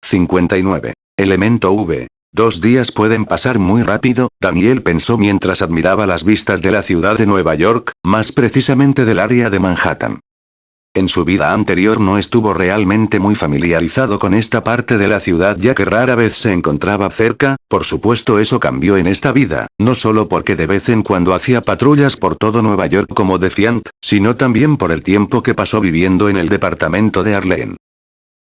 59. Elemento V. 2 días pueden pasar muy rápido, Daniel pensó mientras admiraba las vistas de la ciudad de Nueva York, más precisamente del área de Manhattan. En su vida anterior no estuvo realmente muy familiarizado con esta parte de la ciudad ya que rara vez se encontraba cerca, por supuesto eso cambió en esta vida, no solo porque de vez en cuando hacía patrullas por todo Nueva York como Defiant, sino también por el tiempo que pasó viviendo en el departamento de Harlem.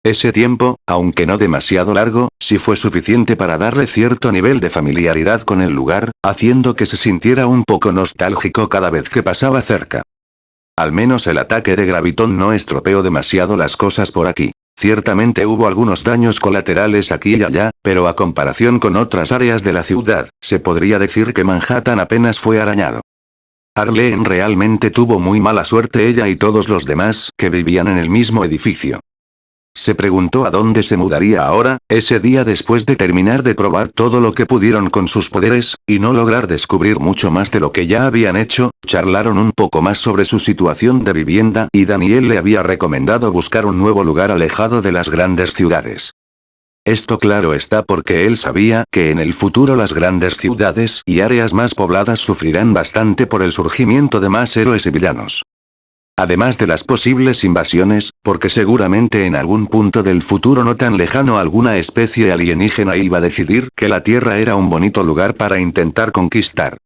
Ese tiempo, aunque no demasiado largo, sí fue suficiente para darle cierto nivel de familiaridad con el lugar, haciendo que se sintiera un poco nostálgico cada vez que pasaba cerca. Al menos el ataque de gravitón no estropeó demasiado las cosas por aquí. Ciertamente hubo algunos daños colaterales aquí y allá, pero a comparación con otras áreas de la ciudad, se podría decir que Manhattan apenas fue arañado. Harlem realmente tuvo muy mala suerte ella y todos los demás que vivían en el mismo edificio. Se preguntó a dónde se mudaría ahora, ese día después de terminar de probar todo lo que pudieron con sus poderes, y no lograr descubrir mucho más de lo que ya habían hecho, charlaron un poco más sobre su situación de vivienda y Daniel le había recomendado buscar un nuevo lugar alejado de las grandes ciudades. Esto claro está porque él sabía que en el futuro las grandes ciudades y áreas más pobladas sufrirán bastante por el surgimiento de más héroes y villanos. Además de las posibles invasiones, porque seguramente en algún punto del futuro no tan lejano alguna especie alienígena iba a decidir que la Tierra era un bonito lugar para intentar conquistar.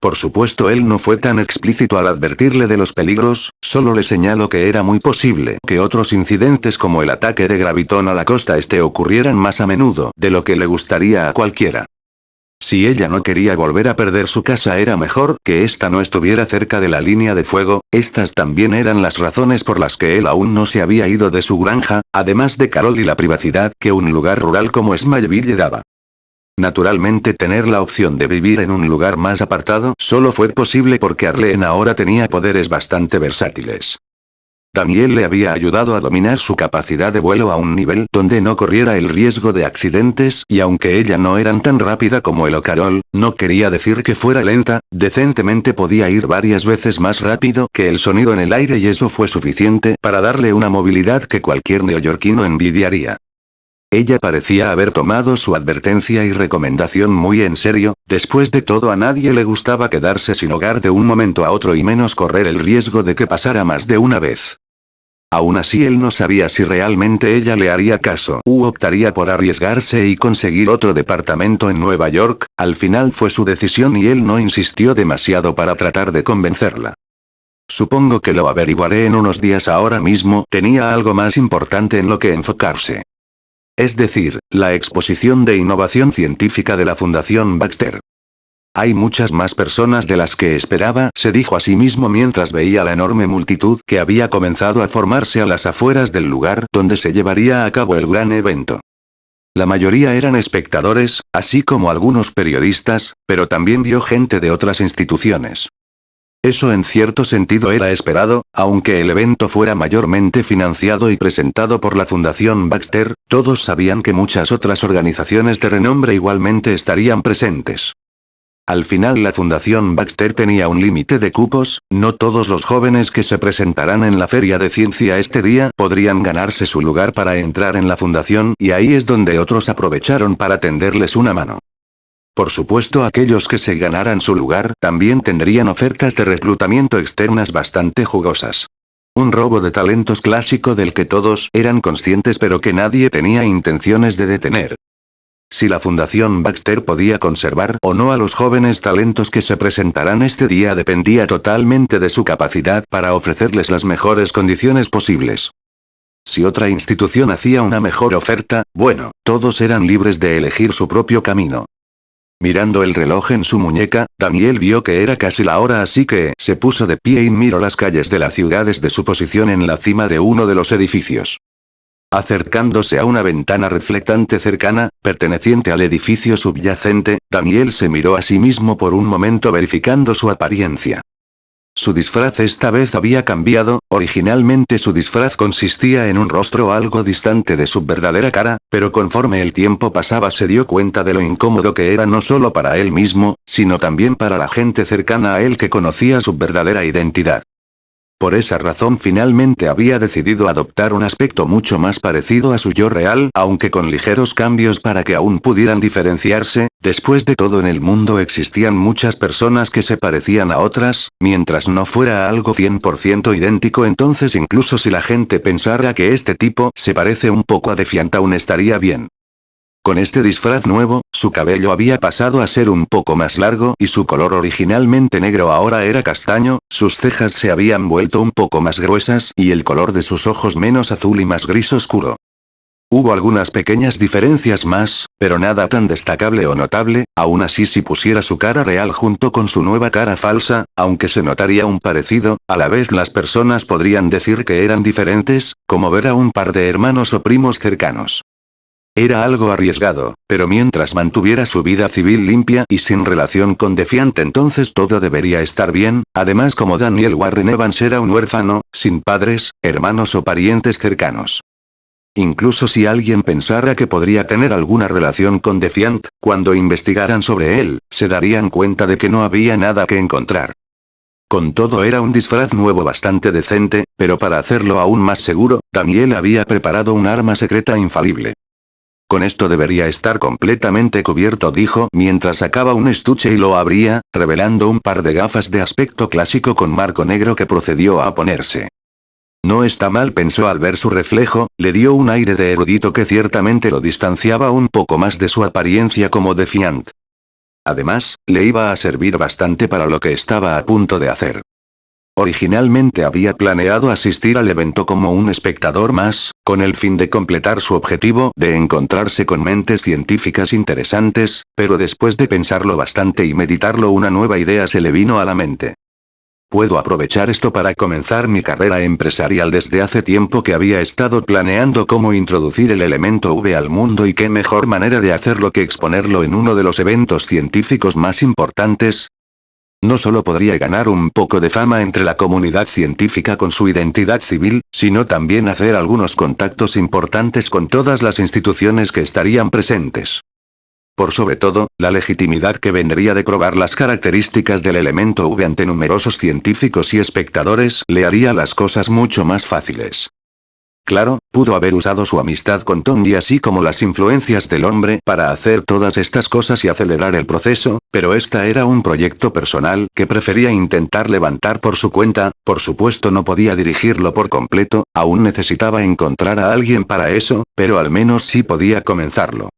Por supuesto él no fue tan explícito al advertirle de los peligros, solo le señaló que era muy posible que otros incidentes como el ataque de gravitón a la costa este ocurrieran más a menudo de lo que le gustaría a cualquiera. Si ella no quería volver a perder su casa era mejor que ésta no estuviera cerca de la línea de fuego, estas también eran las razones por las que él aún no se había ido de su granja, además de Carol y la privacidad que un lugar rural como Smallville daba. Naturalmente tener la opción de vivir en un lugar más apartado solo fue posible porque Harlem ahora tenía poderes bastante versátiles. Daniel le había ayudado a dominar su capacidad de vuelo a un nivel donde no corriera el riesgo de accidentes y aunque ella no era tan rápida como él o Carol, no quería decir que fuera lenta, decentemente podía ir varias veces más rápido que el sonido en el aire y eso fue suficiente para darle una movilidad que cualquier neoyorquino envidiaría. Ella parecía haber tomado su advertencia y recomendación muy en serio, después de todo a nadie le gustaba quedarse sin hogar de un momento a otro y menos correr el riesgo de que pasara más de una vez. Aún así él no sabía si realmente ella le haría caso u optaría por arriesgarse y conseguir otro departamento en Nueva York, al final fue su decisión y él no insistió demasiado para tratar de convencerla. Supongo que lo averiguaré en unos días ahora mismo, tenía algo más importante en lo que enfocarse. Es decir, la exposición de innovación científica de la Fundación Baxter. Hay muchas más personas de las que esperaba, se dijo a sí mismo mientras veía la enorme multitud que había comenzado a formarse a las afueras del lugar donde se llevaría a cabo el gran evento. La mayoría eran espectadores, así como algunos periodistas, pero también vio gente de otras instituciones. Eso en cierto sentido era esperado, aunque el evento fuera mayormente financiado y presentado por la Fundación Baxter, todos sabían que muchas otras organizaciones de renombre igualmente estarían presentes. Al final la Fundación Baxter tenía un límite de cupos, no todos los jóvenes que se presentarán en la feria de ciencia este día podrían ganarse su lugar para entrar en la fundación y ahí es donde otros aprovecharon para tenderles una mano. Por supuesto aquellos que se ganaran su lugar también tendrían ofertas de reclutamiento externas bastante jugosas. Un robo de talentos clásico del que todos eran conscientes pero que nadie tenía intenciones de detener. Si la Fundación Baxter podía conservar o no a los jóvenes talentos que se presentarán este día dependía totalmente de su capacidad para ofrecerles las mejores condiciones posibles. Si otra institución hacía una mejor oferta, bueno, todos eran libres de elegir su propio camino. Mirando el reloj en su muñeca, Daniel vio que era casi la hora así que se puso de pie y miró las calles de la ciudad desde su posición en la cima de uno de los edificios. Acercándose a una ventana reflectante cercana, perteneciente al edificio subyacente, Daniel se miró a sí mismo por un momento verificando su apariencia. Su disfraz esta vez había cambiado, originalmente su disfraz consistía en un rostro algo distante de su verdadera cara, pero conforme el tiempo pasaba se dio cuenta de lo incómodo que era no solo para él mismo, sino también para la gente cercana a él que conocía su verdadera identidad. Por esa razón finalmente había decidido adoptar un aspecto mucho más parecido a su yo real, aunque con ligeros cambios para que aún pudieran diferenciarse. Después de todo, en el mundo existían muchas personas que se parecían a otras, mientras no fuera algo 100% idéntico. Entonces incluso si la gente pensara que este tipo se parece un poco a Defiant, aún estaría bien. Con este disfraz nuevo, su cabello había pasado a ser un poco más largo y su color originalmente negro ahora era castaño, sus cejas se habían vuelto un poco más gruesas y el color de sus ojos menos azul y más gris oscuro. Hubo algunas pequeñas diferencias más, pero nada tan destacable o notable. Aún así, si pusiera su cara real junto con su nueva cara falsa, aunque se notaría un parecido, a la vez las personas podrían decir que eran diferentes, como ver a un par de hermanos o primos cercanos. Era algo arriesgado, pero mientras mantuviera su vida civil limpia y sin relación con Defiant, entonces todo debería estar bien. Además, como Daniel Warren Evans era un huérfano, sin padres, hermanos o parientes cercanos. Incluso si alguien pensara que podría tener alguna relación con Defiant, cuando investigaran sobre él, se darían cuenta de que no había nada que encontrar. Con todo, era un disfraz nuevo bastante decente, pero para hacerlo aún más seguro, Daniel había preparado un arma secreta infalible. Con esto debería estar completamente cubierto, dijo mientras sacaba un estuche y lo abría, revelando un par de gafas de aspecto clásico con marco negro que procedió a ponerse. No está mal, pensó al ver su reflejo, le dio un aire de erudito que ciertamente lo distanciaba un poco más de su apariencia como Defiant. Además, le iba a servir bastante para lo que estaba a punto de hacer. Originalmente había planeado asistir al evento como un espectador más, con el fin de completar su objetivo de encontrarse con mentes científicas interesantes, pero después de pensarlo bastante y meditarlo, una nueva idea se le vino a la mente. Puedo aprovechar esto para comenzar mi carrera empresarial. Desde hace tiempo que había estado planeando cómo introducir el elemento V al mundo, y qué mejor manera de hacerlo que exponerlo en uno de los eventos científicos más importantes. No solo podría ganar un poco de fama entre la comunidad científica con su identidad civil, sino también hacer algunos contactos importantes con todas las instituciones que estarían presentes. Por sobre todo, la legitimidad que vendría de probar las características del elemento V ante numerosos científicos y espectadores le haría las cosas mucho más fáciles. Claro, pudo haber usado su amistad con Tony así como las influencias del hombre para hacer todas estas cosas y acelerar el proceso, pero esta era un proyecto personal que prefería intentar levantar por su cuenta. Por supuesto no podía dirigirlo por completo, aún necesitaba encontrar a alguien para eso, pero al menos sí podía comenzarlo.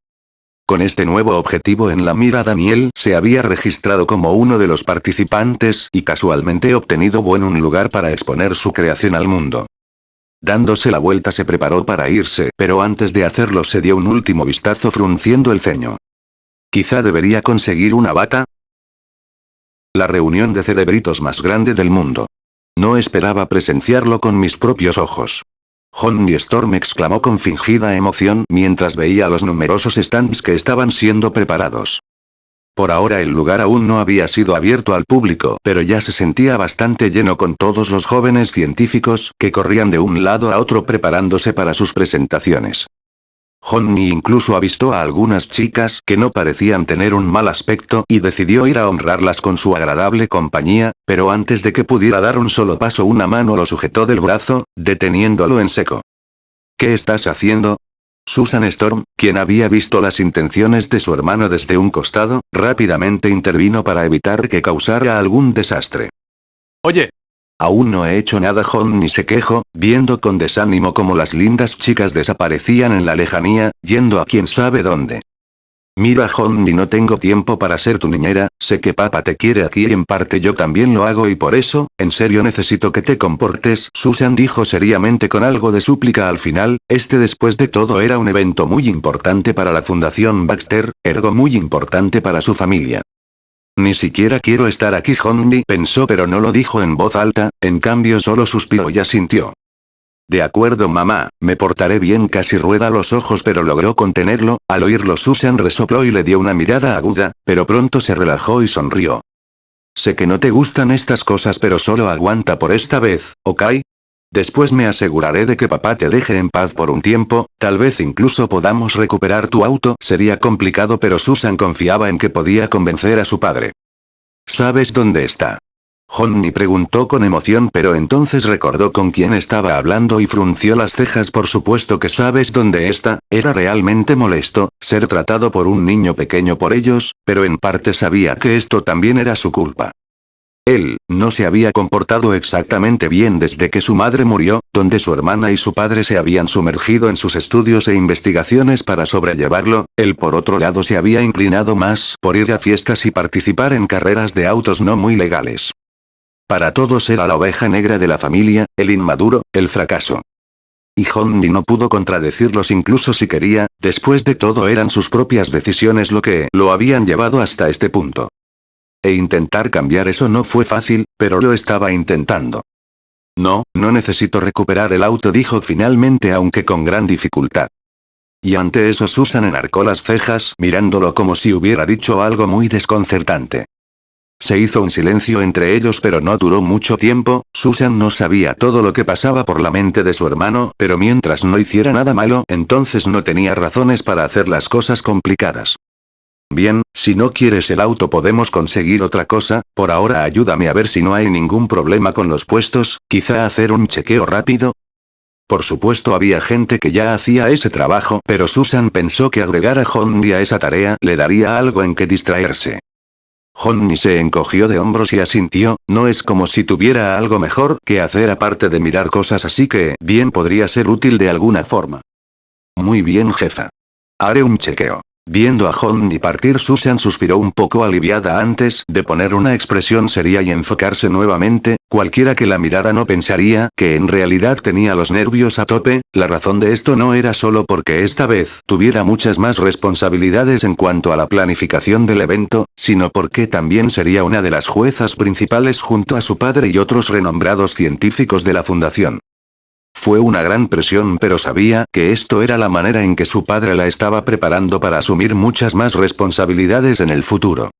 Con este nuevo objetivo en la mira, Daniel se había registrado como uno de los participantes y casualmente obtenido un lugar para exponer su creación al mundo. Dándose la vuelta se preparó para irse, pero antes de hacerlo se dio un último vistazo frunciendo el ceño. ¿Quizá debería conseguir una bata? La reunión de cerebritos más grande del mundo. No esperaba presenciarlo con mis propios ojos. Johnny Storm, exclamó con fingida emoción mientras veía los numerosos stands que estaban siendo preparados. Por ahora el lugar aún no había sido abierto al público, pero ya se sentía bastante lleno con todos los jóvenes científicos que corrían de un lado a otro preparándose para sus presentaciones. Johnny incluso avistó a algunas chicas que no parecían tener un mal aspecto y decidió ir a honrarlas con su agradable compañía, pero antes de que pudiera dar un solo paso, una mano lo sujetó del brazo, deteniéndolo en seco. ¿Qué estás haciendo? Susan Storm, quien había visto las intenciones de su hermano desde un costado, rápidamente intervino para evitar que causara algún desastre. Oye. Aún no he hecho nada, Johnny se quejó, viendo con desánimo cómo las lindas chicas desaparecían en la lejanía, yendo a quién sabe dónde. Mira, Johnny, no tengo tiempo para ser tu niñera, sé que papá te quiere aquí y en parte yo también lo hago, y por eso, en serio necesito que te comportes. Susan dijo seriamente con algo de súplica al final. Después de todo era un evento muy importante para la Fundación Baxter, ergo muy importante para su familia. Ni siquiera quiero estar aquí, Johnny pensó, pero no lo dijo en voz alta, en cambio solo suspiró y asintió. De acuerdo, mamá, me portaré bien. Casi rueda los ojos, pero logró contenerlo. Al oírlo, Susan resopló y le dio una mirada aguda, pero pronto se relajó y sonrió. Sé que no te gustan estas cosas, pero solo aguanta por esta vez, ¿ok? Después me aseguraré de que papá te deje en paz por un tiempo, tal vez incluso podamos recuperar tu auto. Sería complicado, pero Susan confiaba en que podía convencer a su padre. ¿Sabes dónde está? Johnny preguntó con emoción, pero entonces recordó con quién estaba hablando y frunció las cejas. Por supuesto que sabes dónde está. Era realmente molesto ser tratado por un niño pequeño por ellos, pero en parte sabía que esto también era su culpa. Él no se había comportado exactamente bien desde que su madre murió, donde su hermana y su padre se habían sumergido en sus estudios e investigaciones para sobrellevarlo. Él por otro lado se había inclinado más por ir a fiestas y participar en carreras de autos no muy legales. Para todos era la oveja negra de la familia, el inmaduro, el fracaso. Y Johnny no pudo contradecirlos incluso si quería. Después de todo eran sus propias decisiones lo que lo habían llevado hasta este punto. E intentar cambiar eso no fue fácil, pero lo estaba intentando. No necesito recuperar el auto, dijo finalmente, aunque con gran dificultad. Y ante eso Susan enarcó las cejas mirándolo como si hubiera dicho algo muy desconcertante. Se hizo un silencio entre ellos, pero no duró mucho tiempo. Susan no sabía todo lo que pasaba por la mente de su hermano, pero mientras no hiciera nada malo, entonces no tenía razones para hacer las cosas complicadas. Bien, si no quieres el auto podemos conseguir otra cosa. Por ahora ayúdame a ver si no hay ningún problema con los puestos, quizá hacer un chequeo rápido. Por supuesto había gente que ya hacía ese trabajo, pero Susan pensó que agregar a Johnny a esa tarea le daría algo en que distraerse. Johnny se encogió de hombros y asintió. No es como si tuviera algo mejor que hacer aparte de mirar cosas, así que bien podría ser útil de alguna forma. Muy bien, jefa. Haré un chequeo. Viendo a Johnny partir, Susan suspiró un poco aliviada antes de poner una expresión seria y enfocarse nuevamente. Cualquiera que la mirara no pensaría que en realidad tenía los nervios a tope. La razón de esto no era solo porque esta vez tuviera muchas más responsabilidades en cuanto a la planificación del evento, sino porque también sería una de las juezas principales junto a su padre y otros renombrados científicos de la fundación. Fue una gran presión, pero sabía que esto era la manera en que su padre la estaba preparando para asumir muchas más responsabilidades en el futuro.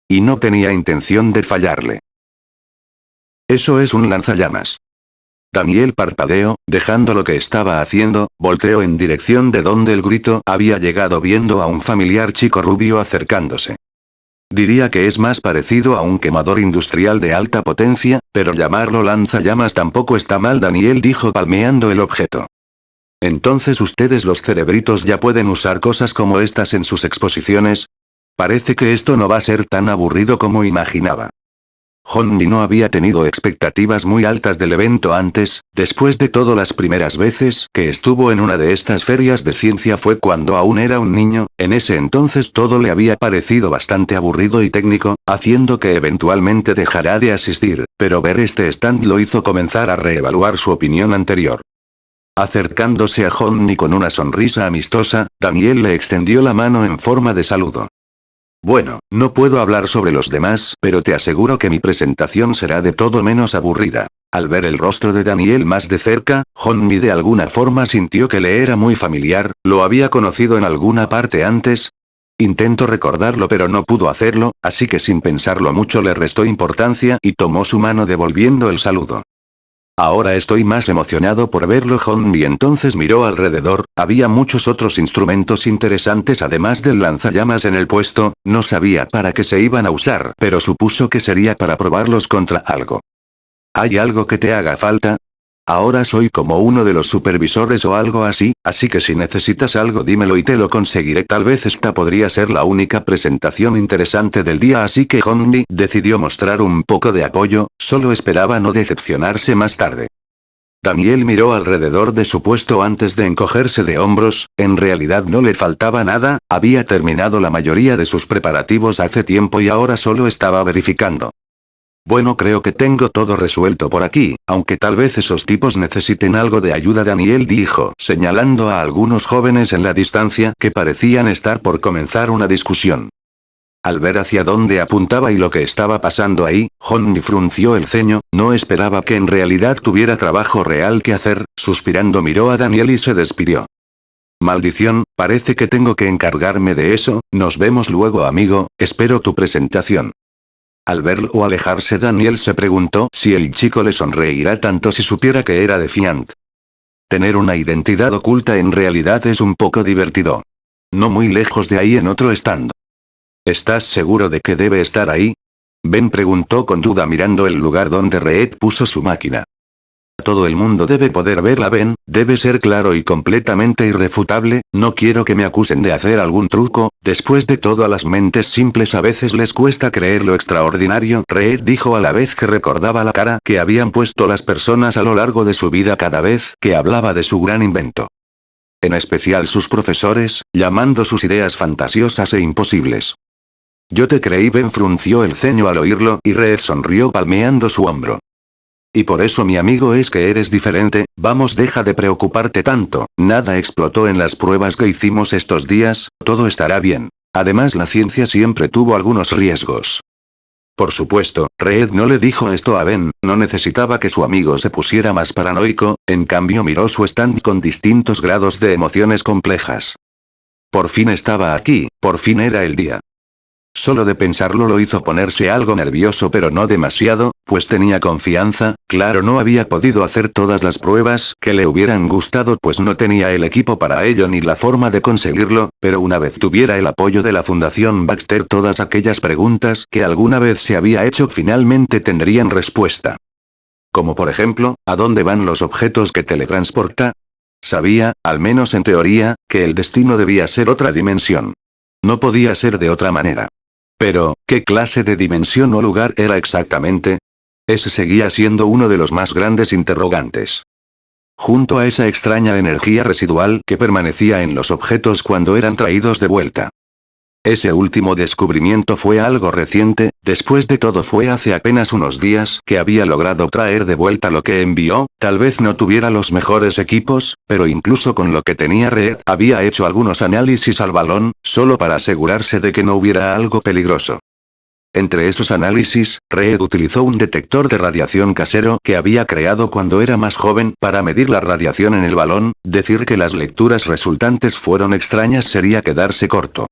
Y no tenía intención de fallarle. Eso es un lanzallamas. Daniel parpadeó, dejando lo que estaba haciendo, volteó en dirección de donde el grito había llegado viendo a un familiar chico rubio acercándose. Diría que es más parecido a un quemador industrial de alta potencia, pero llamarlo lanzallamas tampoco está mal, Daniel dijo palmeando el objeto. Entonces ustedes los cerebritos ya pueden usar cosas como estas en sus exposiciones. Parece que esto no va a ser tan aburrido como imaginaba. Johnny no había tenido expectativas muy altas del evento antes. Después de todo, las primeras veces que estuvo en una de estas ferias de ciencia fue cuando aún era un niño. En ese entonces todo le había parecido bastante aburrido y técnico, haciendo que eventualmente dejara de asistir, pero ver este stand lo hizo comenzar a reevaluar su opinión anterior. Acercándose a Johnny con una sonrisa amistosa, Daniel le extendió la mano en forma de saludo. Bueno, no puedo hablar sobre los demás, pero te aseguro que mi presentación será de todo menos aburrida. Al ver el rostro de Daniel más de cerca, Johnny de alguna forma sintió que le era muy familiar. ¿Lo había conocido en alguna parte antes? Intentó recordarlo, pero no pudo hacerlo, así que sin pensarlo mucho le restó importancia y tomó su mano devolviendo el saludo. Ahora estoy más emocionado por verlo. Johnny entonces miró alrededor. Había muchos otros instrumentos interesantes además del lanzallamas en el puesto. No sabía para qué se iban a usar, pero supuso que sería para probarlos contra algo. ¿Hay algo que te haga falta? Ahora soy como uno de los supervisores o algo así que si necesitas algo dímelo y te lo conseguiré. Tal vez esta podría ser la única presentación interesante del día, así que Johnny decidió mostrar un poco de apoyo. Solo esperaba no decepcionarse más tarde. Daniel miró alrededor de su puesto antes de encogerse de hombros. En realidad no le faltaba nada, había terminado la mayoría de sus preparativos hace tiempo y ahora solo estaba verificando. Bueno, creo que tengo todo resuelto por aquí, aunque tal vez esos tipos necesiten algo de ayuda, Daniel dijo, señalando a algunos jóvenes en la distancia que parecían estar por comenzar una discusión. Al ver hacia dónde apuntaba y lo que estaba pasando ahí, Johnny frunció el ceño. No esperaba que en realidad tuviera trabajo real que hacer. Suspirando miró a Daniel y se despidió. Maldición, parece que tengo que encargarme de eso. Nos vemos luego, amigo, espero tu presentación. Al verlo alejarse, Daniel se preguntó si el chico le sonreirá tanto si supiera que era Defiant. Tener una identidad oculta en realidad es un poco divertido. No muy lejos de ahí en otro stand. ¿Estás seguro de que debe estar ahí? Ben preguntó con duda mirando el lugar donde Reed puso su máquina. Todo el mundo debe poder verla, Ben, debe ser claro y completamente irrefutable, no quiero que me acusen de hacer algún truco, después de todo a las mentes simples a veces les cuesta creer lo extraordinario, Reed dijo a la vez que recordaba la cara que habían puesto las personas a lo largo de su vida cada vez que hablaba de su gran invento. En especial sus profesores, llamando sus ideas fantasiosas e imposibles. Yo te creí, Ben frunció el ceño al oírlo y Reed sonrió palmeando su hombro. Y por eso mi amigo es que eres diferente, vamos deja de preocuparte tanto, nada explotó en las pruebas que hicimos estos días, todo estará bien. Además la ciencia siempre tuvo algunos riesgos. Por supuesto, Reed no le dijo esto a Ben, no necesitaba que su amigo se pusiera más paranoico, en cambio miró su stand con distintos grados de emociones complejas. Por fin estaba aquí, por fin era el día. Solo de pensarlo lo hizo ponerse algo nervioso pero no demasiado, pues tenía confianza, claro no había podido hacer todas las pruebas que le hubieran gustado pues no tenía el equipo para ello ni la forma de conseguirlo, pero una vez tuviera el apoyo de la Fundación Baxter todas aquellas preguntas que alguna vez se había hecho finalmente tendrían respuesta. Como por ejemplo, ¿a dónde van los objetos que teletransporta? Sabía, al menos en teoría, que el destino debía ser otra dimensión. No podía ser de otra manera. Pero, ¿qué clase de dimensión o lugar era exactamente? Ese seguía siendo uno de los más grandes interrogantes. Junto a esa extraña energía residual que permanecía en los objetos cuando eran traídos de vuelta. Ese último descubrimiento fue algo reciente, después de todo fue hace apenas unos días que había logrado traer de vuelta lo que envió, tal vez no tuviera los mejores equipos, pero incluso con lo que tenía Reed había hecho algunos análisis al balón, solo para asegurarse de que no hubiera algo peligroso. Entre esos análisis, Reed utilizó un detector de radiación casero que había creado cuando era más joven para medir la radiación en el balón, decir que las lecturas resultantes fueron extrañas sería quedarse corto.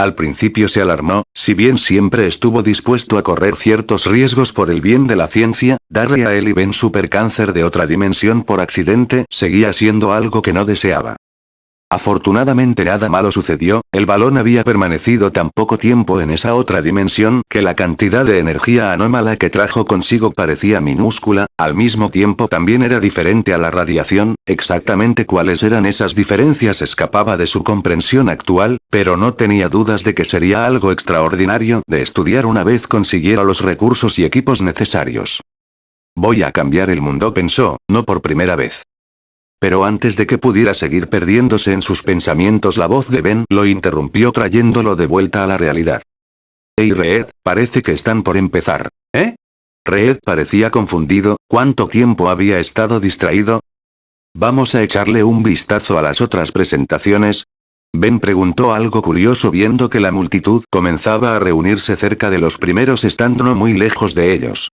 Al principio se alarmó, si bien siempre estuvo dispuesto a correr ciertos riesgos por el bien de la ciencia, darle a él y Ben supercáncer de otra dimensión por accidente seguía siendo algo que no deseaba. Afortunadamente nada malo sucedió, el balón había permanecido tan poco tiempo en esa otra dimensión que la cantidad de energía anómala que trajo consigo parecía minúscula, al mismo tiempo también era diferente a la radiación, exactamente cuáles eran esas diferencias escapaba de su comprensión actual, pero no tenía dudas de que sería algo extraordinario de estudiar una vez consiguiera los recursos y equipos necesarios. Voy a cambiar el mundo, pensó, no por primera vez. Pero antes de que pudiera seguir perdiéndose en sus pensamientos la voz de Ben lo interrumpió trayéndolo de vuelta a la realidad. Hey Reed, parece que están por empezar. ¿Eh? Reed parecía confundido, ¿cuánto tiempo había estado distraído? ¿Vamos a echarle un vistazo a las otras presentaciones? Ben preguntó algo curioso viendo que la multitud comenzaba a reunirse cerca de los primeros estando no muy lejos de ellos.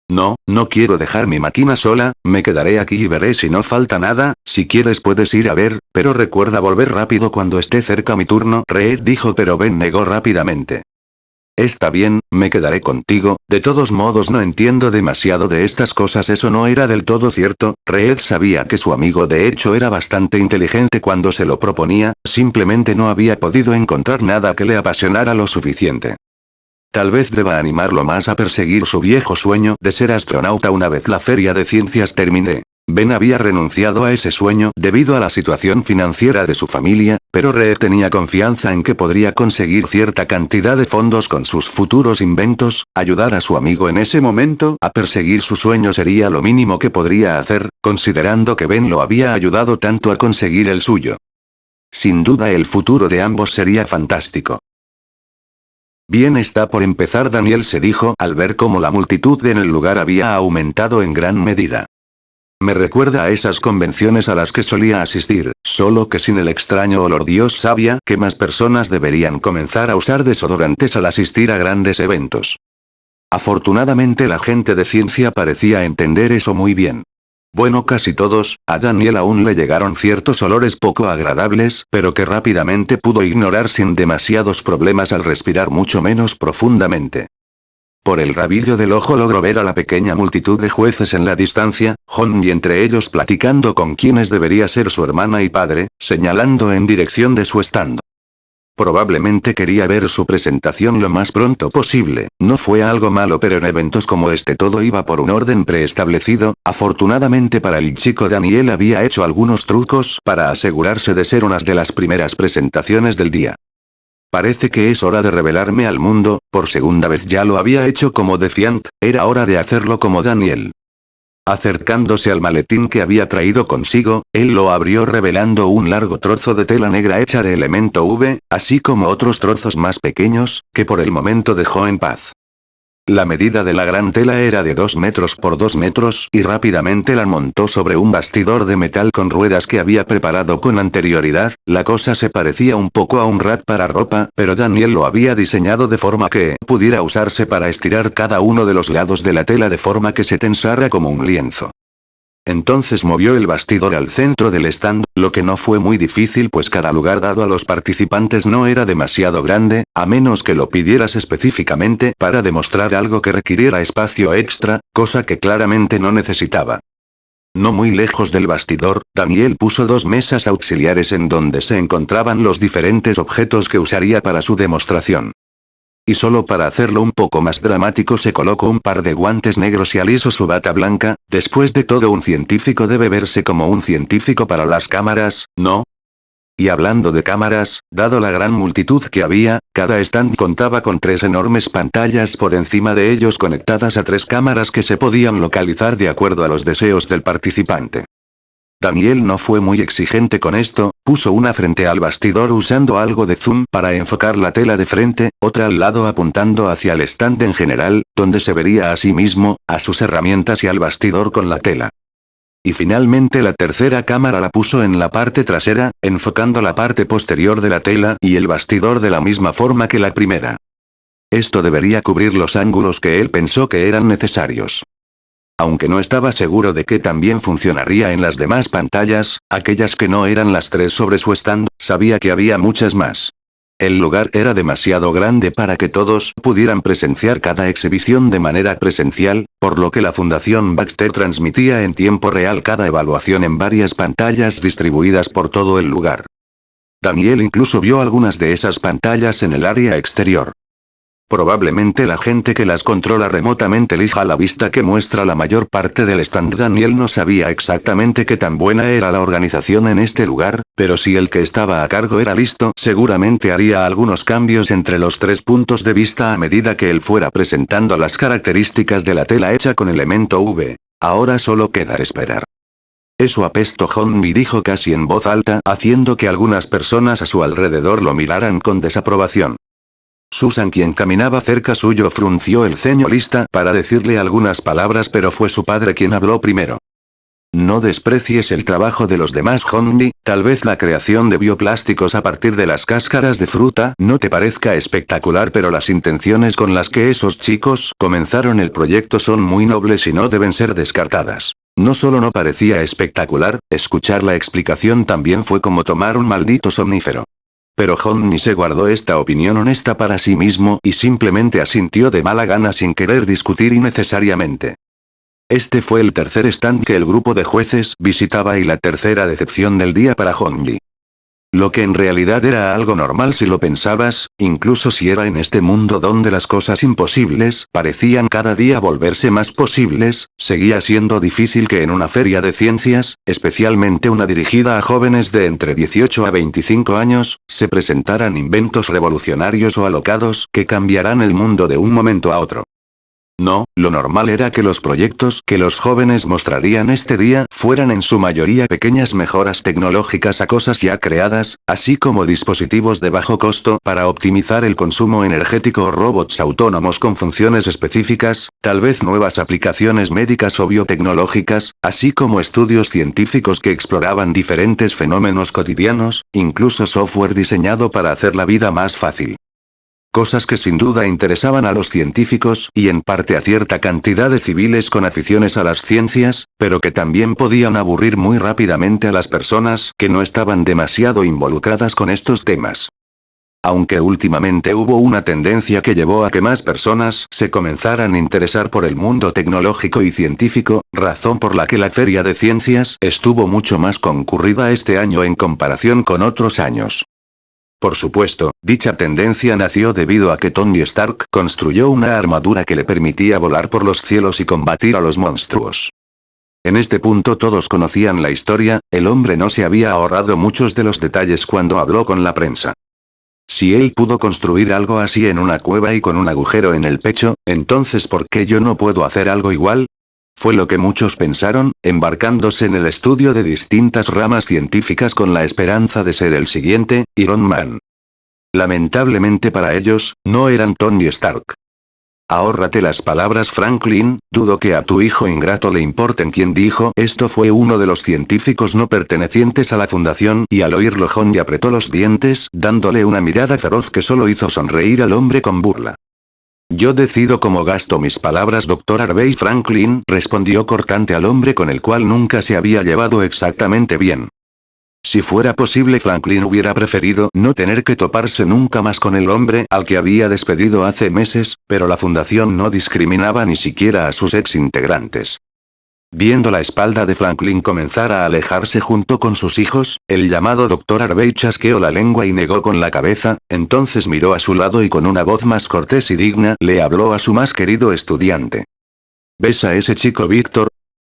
No, no quiero dejar mi máquina sola, me quedaré aquí y veré si no falta nada, si quieres puedes ir a ver, pero recuerda volver rápido cuando esté cerca mi turno, Reed dijo pero Ben negó rápidamente. Está bien, me quedaré contigo, de todos modos no entiendo demasiado de estas cosas, eso no era del todo cierto, Reed sabía que su amigo de hecho era bastante inteligente cuando se lo proponía, simplemente no había podido encontrar nada que le apasionara lo suficiente. Tal vez deba animarlo más a perseguir su viejo sueño de ser astronauta una vez la feria de ciencias termine. Ben había renunciado a ese sueño debido a la situación financiera de su familia, pero Reed tenía confianza en que podría conseguir cierta cantidad de fondos con sus futuros inventos, ayudar a su amigo en ese momento a perseguir su sueño sería lo mínimo que podría hacer, considerando que Ben lo había ayudado tanto a conseguir el suyo. Sin duda el futuro de ambos sería fantástico. Bien, está por empezar, Daniel se dijo al ver cómo la multitud en el lugar había aumentado en gran medida. Me recuerda a esas convenciones a las que solía asistir, solo que sin el extraño olor. Dios sabía que más personas deberían comenzar a usar desodorantes al asistir a grandes eventos. Afortunadamente la gente de ciencia parecía entender eso muy bien. Bueno, casi todos, a Daniel aún le llegaron ciertos olores poco agradables, pero que rápidamente pudo ignorar sin demasiados problemas al respirar mucho menos profundamente. Por el rabillo del ojo logró ver a la pequeña multitud de jueces en la distancia, John y entre ellos platicando con quienes debería ser su hermana y padre, señalando en dirección de su stand. Probablemente quería ver su presentación lo más pronto posible. No fue algo malo, pero en eventos como este todo iba por un orden preestablecido. Afortunadamente para el chico, Daniel había hecho algunos trucos para asegurarse de ser una de las primeras presentaciones del día. Parece que es hora de revelarme al mundo. Por segunda vez ya lo había hecho como Defiant, era hora de hacerlo como Daniel. Acercándose al maletín que había traído consigo, él lo abrió revelando un largo trozo de tela negra hecha de elemento V, así como otros trozos más pequeños, que por el momento dejó en paz. La medida de la gran tela era de 2 metros por 2 metros y rápidamente la montó sobre un bastidor de metal con ruedas que había preparado con anterioridad. La cosa se parecía un poco a un rack para ropa, pero Daniel lo había diseñado de forma que pudiera usarse para estirar cada uno de los lados de la tela de forma que se tensara como un lienzo. Entonces movió el bastidor al centro del stand, lo que no fue muy difícil pues cada lugar dado a los participantes no era demasiado grande, a menos que lo pidieras específicamente para demostrar algo que requiriera espacio extra, cosa que claramente no necesitaba. No muy lejos del bastidor, Daniel puso 2 mesas auxiliares en donde se encontraban los diferentes objetos que usaría para su demostración. Y solo para hacerlo un poco más dramático se colocó un par de guantes negros y alisó su bata blanca. Después de todo, un científico debe verse como un científico para las cámaras, ¿no? Y hablando de cámaras, dado la gran multitud que había, cada stand contaba con 3 enormes pantallas por encima de ellos conectadas a 3 cámaras que se podían localizar de acuerdo a los deseos del participante. Daniel no fue muy exigente con esto, puso una frente al bastidor usando algo de zoom para enfocar la tela de frente, otra al lado apuntando hacia el stand en general, donde se vería a sí mismo, a sus herramientas y al bastidor con la tela. Y finalmente la tercera cámara la puso en la parte trasera, enfocando la parte posterior de la tela y el bastidor de la misma forma que la primera. Esto debería cubrir los ángulos que él pensó que eran necesarios. Aunque no estaba seguro de que también funcionaría en las demás pantallas, aquellas que no eran las 3 sobre su stand, sabía que había muchas más. El lugar era demasiado grande para que todos pudieran presenciar cada exhibición de manera presencial, por lo que la Fundación Baxter transmitía en tiempo real cada evaluación en varias pantallas distribuidas por todo el lugar. Daniel incluso vio algunas de esas pantallas en el área exterior. Probablemente la gente que las controla remotamente elija la vista que muestra la mayor parte del stand. Daniel no sabía exactamente qué tan buena era la organización en este lugar, pero si el que estaba a cargo era listo, seguramente haría algunos cambios entre los 3 puntos de vista a medida que él fuera presentando las características de la tela hecha con elemento V. Ahora solo queda esperar. Eso apestó, Honmi dijo casi en voz alta, haciendo que algunas personas a su alrededor lo miraran con desaprobación. Susan, quien caminaba cerca suyo, frunció el ceño lista para decirle algunas palabras, pero fue su padre quien habló primero. No desprecies el trabajo de los demás, Honmi, tal vez la creación de bioplásticos a partir de las cáscaras de fruta no te parezca espectacular, pero las intenciones con las que esos chicos comenzaron el proyecto son muy nobles y no deben ser descartadas. No solo no parecía espectacular, escuchar la explicación también fue como tomar un maldito somnífero. Pero Honmi se guardó esta opinión honesta para sí mismo y simplemente asintió de mala gana sin querer discutir innecesariamente. Este fue el tercer stand que el grupo de jueces visitaba y la tercera decepción del día para Honmi. Lo que en realidad era algo normal si lo pensabas, incluso si era en este mundo donde las cosas imposibles parecían cada día volverse más posibles, seguía siendo difícil que en una feria de ciencias, especialmente una dirigida a jóvenes de entre 18 a 25 años, se presentaran inventos revolucionarios o alocados que cambiarán el mundo de un momento a otro. No, lo normal era que los proyectos que los jóvenes mostrarían este día fueran en su mayoría pequeñas mejoras tecnológicas a cosas ya creadas, así como dispositivos de bajo costo para optimizar el consumo energético o robots autónomos con funciones específicas, tal vez nuevas aplicaciones médicas o biotecnológicas, así como estudios científicos que exploraban diferentes fenómenos cotidianos, incluso software diseñado para hacer la vida más fácil. Cosas que sin duda interesaban a los científicos y en parte a cierta cantidad de civiles con aficiones a las ciencias, pero que también podían aburrir muy rápidamente a las personas que no estaban demasiado involucradas con estos temas. Aunque últimamente hubo una tendencia que llevó a que más personas se comenzaran a interesar por el mundo tecnológico y científico, razón por la que la Feria de Ciencias estuvo mucho más concurrida este año en comparación con otros años. Por supuesto, dicha tendencia nació debido a que Tony Stark construyó una armadura que le permitía volar por los cielos y combatir a los monstruos. En este punto todos conocían la historia, el hombre no se había ahorrado muchos de los detalles cuando habló con la prensa. Si él pudo construir algo así en una cueva y con un agujero en el pecho, entonces ¿por qué yo no puedo hacer algo igual? Fue lo que muchos pensaron, embarcándose en el estudio de distintas ramas científicas con la esperanza de ser el siguiente, Iron Man. Lamentablemente para ellos, no eran Tony Stark. Ahórrate las palabras Franklin, dudo que a tu hijo ingrato le importen quien dijo esto fue uno de los científicos no pertenecientes a la fundación y al oírlo Honey apretó los dientes, dándole una mirada feroz que solo hizo sonreír al hombre con burla. Yo decido cómo gasto mis palabras Dr. Harvey Franklin, respondió cortante al hombre con el cual nunca se había llevado exactamente bien. Si fuera posible Franklin hubiera preferido no tener que toparse nunca más con el hombre al que había despedido hace meses, pero la fundación no discriminaba ni siquiera a sus ex integrantes. Viendo la espalda de Franklin comenzar a alejarse junto con sus hijos, el llamado Dr. Harvey chasqueó la lengua y negó con la cabeza, entonces miró a su lado y con una voz más cortés y digna le habló a su más querido estudiante. ¿Ves a ese chico Víctor?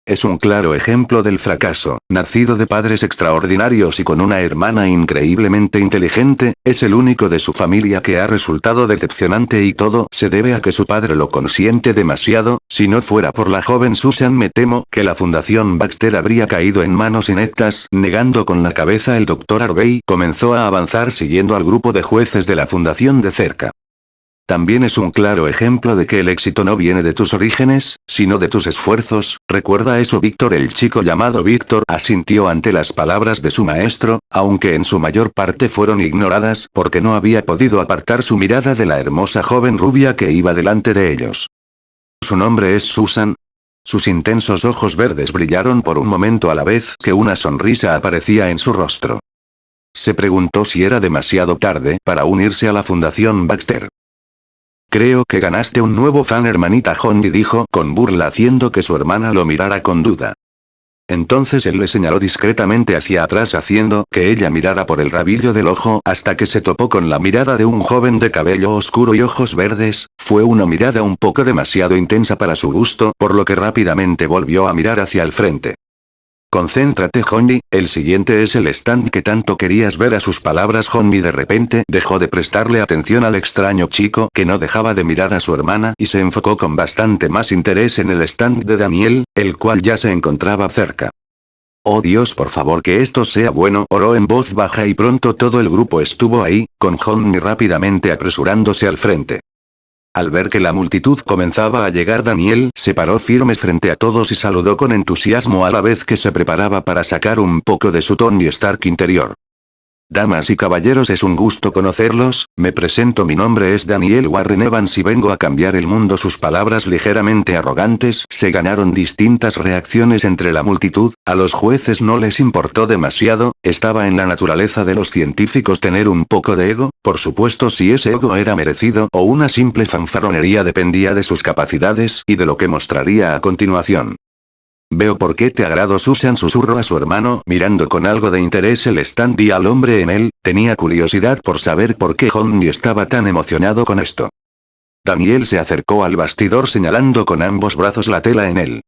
Es un claro ejemplo del fracaso, nacido de padres extraordinarios y con una hermana increíblemente inteligente, es el único de su familia que ha resultado decepcionante y todo se debe a que su padre lo consiente demasiado, si no fuera por la joven Susan me temo que la fundación Baxter habría caído en manos ineptas, negando con la cabeza el Dr. Harvey comenzó a avanzar siguiendo al grupo de jueces de la fundación de cerca. También es un claro ejemplo de que el éxito no viene de tus orígenes, sino de tus esfuerzos, ¿recuerda eso Víctor? El chico llamado Víctor asintió ante las palabras de su maestro, aunque en su mayor parte fueron ignoradas porque no había podido apartar su mirada de la hermosa joven rubia que iba delante de ellos. ¿Su nombre es Susan? Sus intensos ojos verdes brillaron por un momento a la vez que una sonrisa aparecía en su rostro. Se preguntó si era demasiado tarde para unirse a la fundación Baxter. Creo que ganaste un nuevo fan hermanita Honey dijo con burla haciendo que su hermana lo mirara con duda. Entonces él le señaló discretamente hacia atrás haciendo que ella mirara por el rabillo del ojo hasta que se topó con la mirada de un joven de cabello oscuro y ojos verdes, fue una mirada un poco demasiado intensa para su gusto por lo que rápidamente volvió a mirar hacia el frente. Concéntrate Honey, el siguiente es el stand que tanto querías ver a sus palabras Honey de repente dejó de prestarle atención al extraño chico que no dejaba de mirar a su hermana y se enfocó con bastante más interés en el stand de Daniel, el cual ya se encontraba cerca. Oh Dios por favor que esto sea bueno oró en voz baja y pronto todo el grupo estuvo ahí, con Honey rápidamente apresurándose al frente. Al ver que la multitud comenzaba a llegar Daniel se paró firme frente a todos y saludó con entusiasmo a la vez que se preparaba para sacar un poco de su Tony Stark interior. Damas y caballeros es un gusto conocerlos, me presento mi nombre es Daniel Warren Evans y vengo a cambiar el mundo sus palabras ligeramente arrogantes se ganaron distintas reacciones entre la multitud, a los jueces no les importó demasiado, estaba en la naturaleza de los científicos tener un poco de ego, por supuesto si ese ego era merecido o una simple fanfarronería dependía de sus capacidades y de lo que mostraría a continuación. Veo por qué te agrado Susan susurró a su hermano mirando con algo de interés el stand y al hombre en él, tenía curiosidad por saber por qué Honey estaba tan emocionado con esto. Daniel se acercó al bastidor señalando con ambos brazos la tela en él.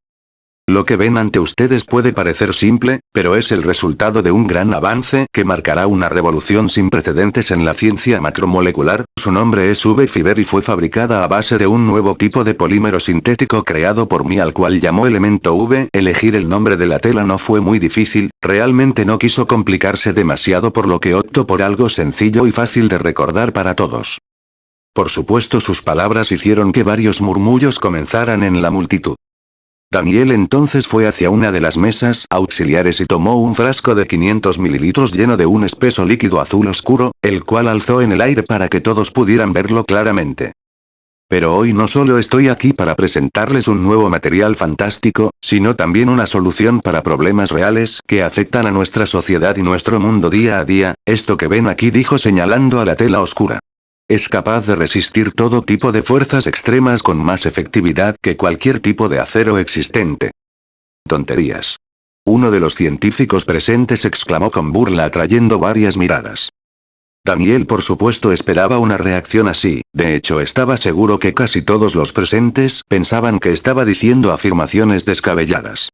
Lo que ven ante ustedes puede parecer simple, pero es el resultado de un gran avance que marcará una revolución sin precedentes en la ciencia macromolecular, su nombre es V-Fiber y fue fabricada a base de un nuevo tipo de polímero sintético creado por mí al cual llamó elemento V, elegir el nombre de la tela no fue muy difícil, realmente no quiso complicarse demasiado por lo que optó por algo sencillo y fácil de recordar para todos. Por supuesto sus palabras hicieron que varios murmullos comenzaran en la multitud. Daniel entonces fue hacia una de las mesas auxiliares y tomó un frasco de 500 mililitros lleno de un espeso líquido azul oscuro, el cual alzó en el aire para que todos pudieran verlo claramente. Pero hoy no solo estoy aquí para presentarles un nuevo material fantástico, sino también una solución para problemas reales que afectan a nuestra sociedad y nuestro mundo día a día, esto que ven aquí dijo señalando a la tela oscura. Es capaz de resistir todo tipo de fuerzas extremas con más efectividad que cualquier tipo de acero existente. Tonterías. Uno de los científicos presentes exclamó con burla atrayendo varias miradas. Daniel por supuesto esperaba una reacción así, de hecho estaba seguro que casi todos los presentes pensaban que estaba diciendo afirmaciones descabelladas.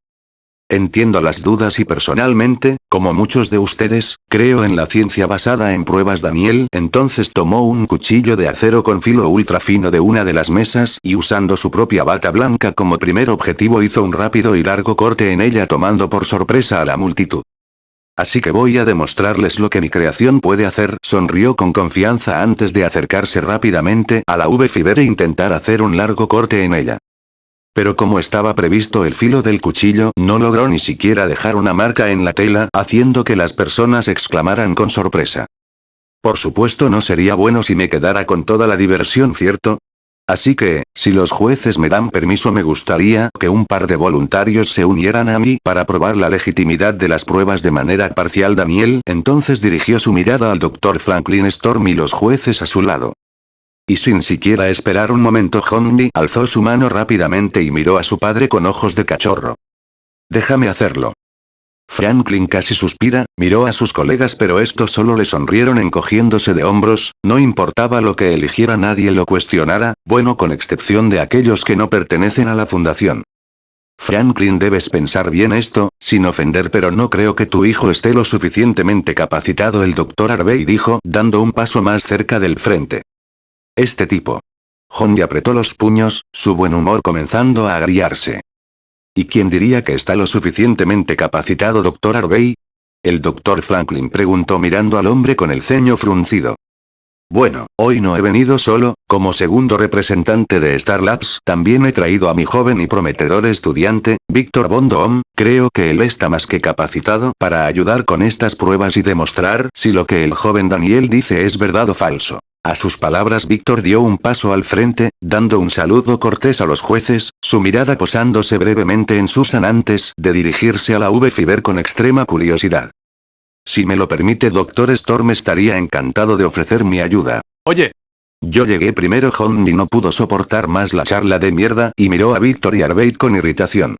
Entiendo las dudas y personalmente, como muchos de ustedes, creo en la ciencia basada en pruebas. Daniel entonces tomó un cuchillo de acero con filo ultra fino de una de las mesas y usando su propia bata blanca como primer objetivo hizo un rápido y largo corte en ella tomando por sorpresa a la multitud. Así que voy a demostrarles lo que mi creación puede hacer, sonrió con confianza antes de acercarse rápidamente a la V-Fiber e intentar hacer un largo corte en ella. Pero como estaba previsto el filo del cuchillo no logró ni siquiera dejar una marca en la tela, haciendo que las personas exclamaran con sorpresa. Por supuesto no sería bueno si me quedara con toda la diversión, ¿cierto? Así que, si los jueces me dan permiso me gustaría que un par de voluntarios se unieran a mí para probar la legitimidad de las pruebas de manera parcial. Daniel entonces dirigió su mirada al Dr. Franklin Storm y los jueces a su lado. Y sin siquiera esperar un momento Honey alzó su mano rápidamente y miró a su padre con ojos de cachorro. Déjame hacerlo. Franklin casi suspira, miró a sus colegas pero estos solo le sonrieron encogiéndose de hombros, no importaba lo que eligiera nadie lo cuestionara, bueno con excepción de aquellos que no pertenecen a la fundación. Franklin debes pensar bien esto, sin ofender pero no creo que tu hijo esté lo suficientemente capacitado el Dr. Harvey dijo dando un paso más cerca del frente. Este tipo. Honey apretó los puños, su buen humor comenzando a agriarse. ¿Y quién diría que está lo suficientemente capacitado, Dr. Harvey? El Dr. Franklin preguntó mirando al hombre con el ceño fruncido. Bueno, hoy no he venido solo, como segundo representante de Star Labs, también he traído a mi joven y prometedor estudiante, Víctor Von Doom, creo que él está más que capacitado para ayudar con estas pruebas y demostrar si lo que el joven Daniel dice es verdad o falso. A sus palabras Víctor dio un paso al frente, dando un saludo cortés a los jueces, su mirada posándose brevemente en Susan antes de dirigirse a la V-Fiber con extrema curiosidad. Si me lo permite Dr. Storm estaría encantado de ofrecer mi ayuda. Oye. Yo llegué primero. Honey no pudo soportar más la charla de mierda y miró a Víctor y Harvey con irritación.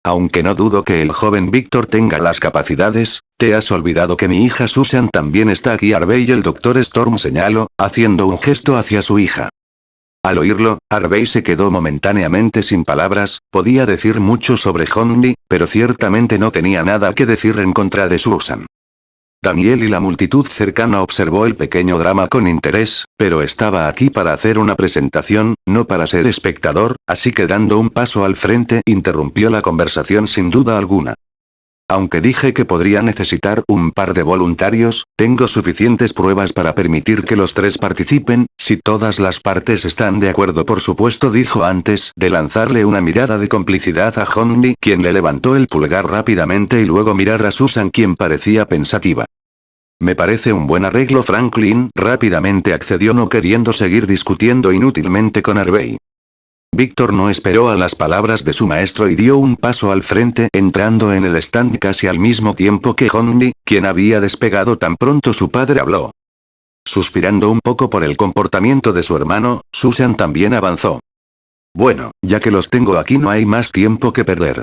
Aunque no dudo que el joven Víctor tenga las capacidades, te has olvidado que mi hija Susan también está aquí. Harvey y el Dr. Storm señaló, haciendo un gesto hacia su hija. Al oírlo, Harvey se quedó momentáneamente sin palabras, podía decir mucho sobre Honey, pero ciertamente no tenía nada que decir en contra de Susan. Daniel y la multitud cercana observó el pequeño drama con interés, pero estaba aquí para hacer una presentación, no para ser espectador, así que dando un paso al frente interrumpió la conversación sin duda alguna. Aunque dije que podría necesitar un par de voluntarios, tengo suficientes pruebas para permitir que los tres participen, si todas las partes están de acuerdo por supuesto dijo antes de lanzarle una mirada de complicidad a Honey quien le levantó el pulgar rápidamente y luego mirar a Susan quien parecía pensativa. Me parece un buen arreglo. Franklin rápidamente accedió no queriendo seguir discutiendo inútilmente con Harvey. Víctor no esperó a las palabras de su maestro y dio un paso al frente entrando en el stand casi al mismo tiempo que Honey, quien había despegado tan pronto su padre habló. Suspirando un poco por el comportamiento de su hermano, Susan también avanzó. Bueno, ya que los tengo aquí no hay más tiempo que perder.